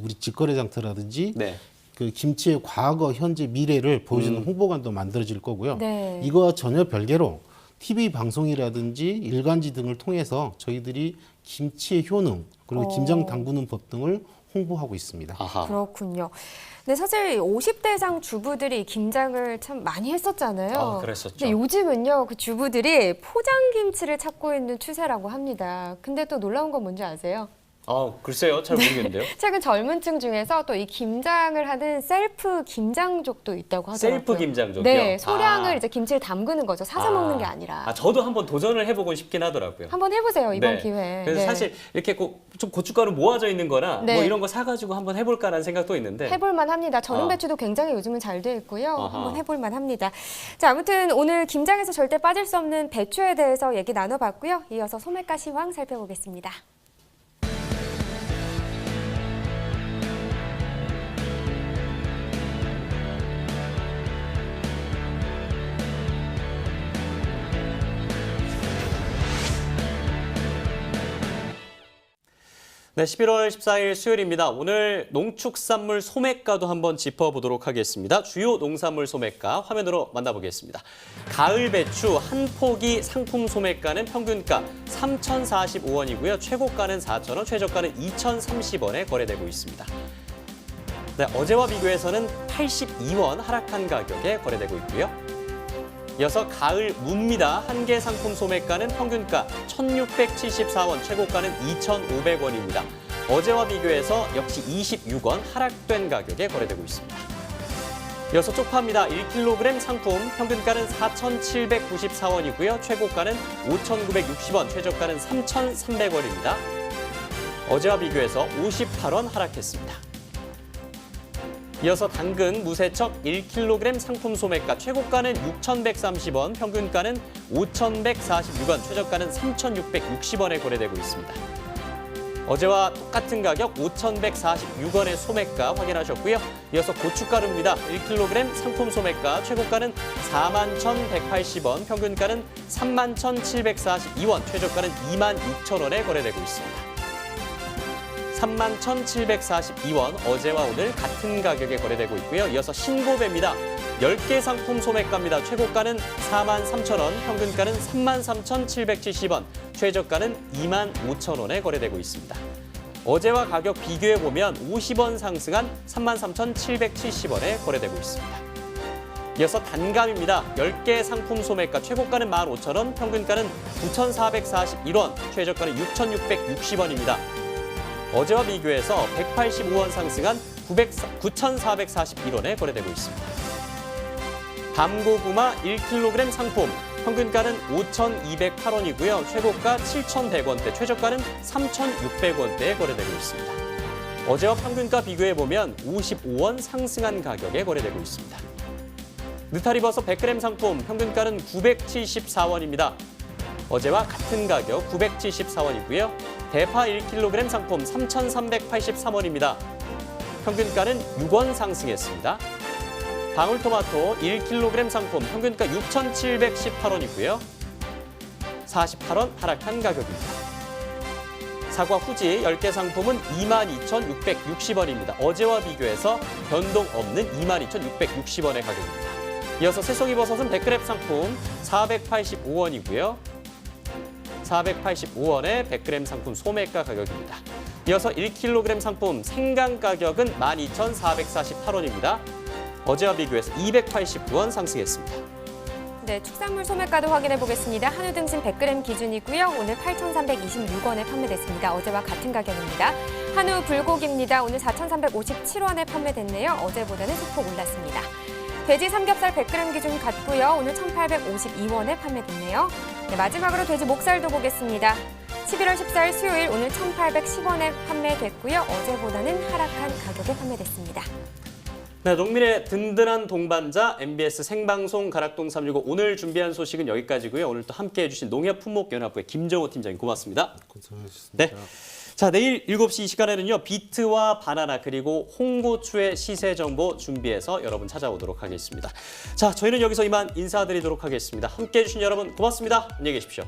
우리 직거래 장터라든지 그 김치의 과거, 현재, 미래를 보여주는 홍보관도 만들어질 거고요. 네. 이거와 전혀 별개로 TV 방송이라든지 일간지 등을 통해서 저희들이 김치의 효능 그리고 김장 담그는 법 등을 홍보하고 있습니다. 그렇군요. 근데 사실 50대상 주부들이 김장을 참 많이 했었잖아요. 그랬었죠. 근데 요즘은요, 그 주부들이 포장김치를 찾고 있는 추세라고 합니다. 근데 또 놀라운 건 뭔지 아세요? 글쎄요. 잘 모르겠는데요. 최근 젊은 층 중에서 또 이 김장을 하는 셀프 김장족도 있다고 하더라고요. 셀프 김장족이요? 네, 소량을 이제 김치를 담그는 거죠. 사서 먹는 게 아니라. 저도 한번 도전을 해보고 싶긴 하더라고요. 한번 해보세요, 이번 기회에. 그래서 사실 이렇게 좀 고춧가루 모아져 있는 거나 네. 뭐 이런 거 사가지고 한번 해볼까라는 생각도 있는데. 해볼만 합니다. 절임 배추도 굉장히 요즘은 잘 돼 있고요. 한번 해볼만 합니다. 자, 아무튼 오늘 김장에서 절대 빠질 수 없는 배추에 대해서 얘기 나눠봤고요. 이어서 소매가 시황 살펴보겠습니다. 네, 11월 14일 수요일입니다. 오늘 농축산물 소매가도 한번 짚어보도록 하겠습니다. 주요 농산물 소매가 화면으로 만나보겠습니다. 가을 배추 한 포기 상품 소매가는 평균가 3,045원이고요. 최고가는 4,000원, 최저가는 2,030원에 거래되고 있습니다. 네, 어제와 비교해서는 82원 하락한 가격에 거래되고 있고요. 이어서 가을 무입니다. 한 개 상품 소매가는 평균가 1,674원, 최고가는 2,500원입니다. 어제와 비교해서 역시 26원 하락된 가격에 거래되고 있습니다. 이어서 쪽파입니다. 1kg 상품 평균가는 4,794원이고요. 최고가는 5,960원, 최저가는 3,300원입니다. 어제와 비교해서 58원 하락했습니다. 이어서 당근 무세척 1kg 상품 소매가 최고가는 6,130원, 평균가는 5,146원, 최저가는 3,660원에 거래되고 있습니다. 어제와 똑같은 가격 5,146원의 소매가 확인하셨고요. 이어서 고춧가루입니다. 1kg 상품 소매가 최고가는 41,180원, 평균가는 31,742원, 최저가는 26,000원에 거래되고 있습니다. 31,742원, 어제와 오늘 같은 가격에 거래되고 있고요. 이어서 신고배입니다. 10개 상품 소매가입니다. 최고가는 43,000원, 평균가는 33,770원, 최저가는 25,000원에 거래되고 있습니다. 어제와 가격 비교해보면 50원 상승한 33,770원에 거래되고 있습니다. 이어서 단감입니다. 10개 상품 소매가 최고가는 15,000원, 평균가는 9,441원, 최저가는 6,660원입니다. 어제와 비교해서 185원 상승한 9,441원에 거래되고 있습니다. 밤고구마 1kg 상품 평균가는 5,208원이고요. 최고가 7,100원대, 최저가는 3,600원대에 거래되고 있습니다. 어제와 평균가 비교해보면 55원 상승한 가격에 거래되고 있습니다. 느타리버섯 100g 상품 평균가는 974원입니다. 어제와 같은 가격 974원이고요. 대파 1kg 상품 3,383원입니다. 평균가는 6원 상승했습니다. 방울토마토 1kg 상품 평균가 6,718원이고요. 48원 하락한 가격입니다. 사과 후지 10개 상품은 22,660원입니다. 어제와 비교해서 변동 없는 22,660원의 가격입니다. 이어서 새송이버섯은 100g 상품 485원이고요. 485원의 100g 상품 소매가 가격입니다. 이어서 1kg 상품 생강 가격은 12,448원입니다. 어제와 비교해서 289원 상승했습니다. 네, 축산물 소매가도 확인해 보겠습니다. 한우 등심 100g 기준이고요. 오늘 8,326원에 판매됐습니다. 어제와 같은 가격입니다. 한우 불고기입니다. 오늘 4,357원에 판매됐네요. 어제보다는 소폭 올랐습니다. 돼지 삼겹살 100g 기준 같고요. 오늘 1,852원에 판매됐네요. 네, 마지막으로 돼지 목살도 보겠습니다. 11월 14일 수요일 오늘 1,810원에 판매됐고요. 어제보다는 하락한 가격에 판매됐습니다. 네, 농민의 든든한 동반자 MBS 생방송 가락동 365 오늘 준비한 소식은 여기까지고요. 오늘 또 함께해 주신 농협품목연합부의 김정호 팀장님 고맙습니다. 고생하셨습니다. 네. 자, 내일 7시 이 시간에는요. 비트와 바나나 그리고 홍고추의 시세 정보 준비해서 여러분 찾아오도록 하겠습니다. 자, 저희는 여기서 이만 인사드리도록 하겠습니다. 함께해 주신 여러분 고맙습니다. 안녕히 계십시오.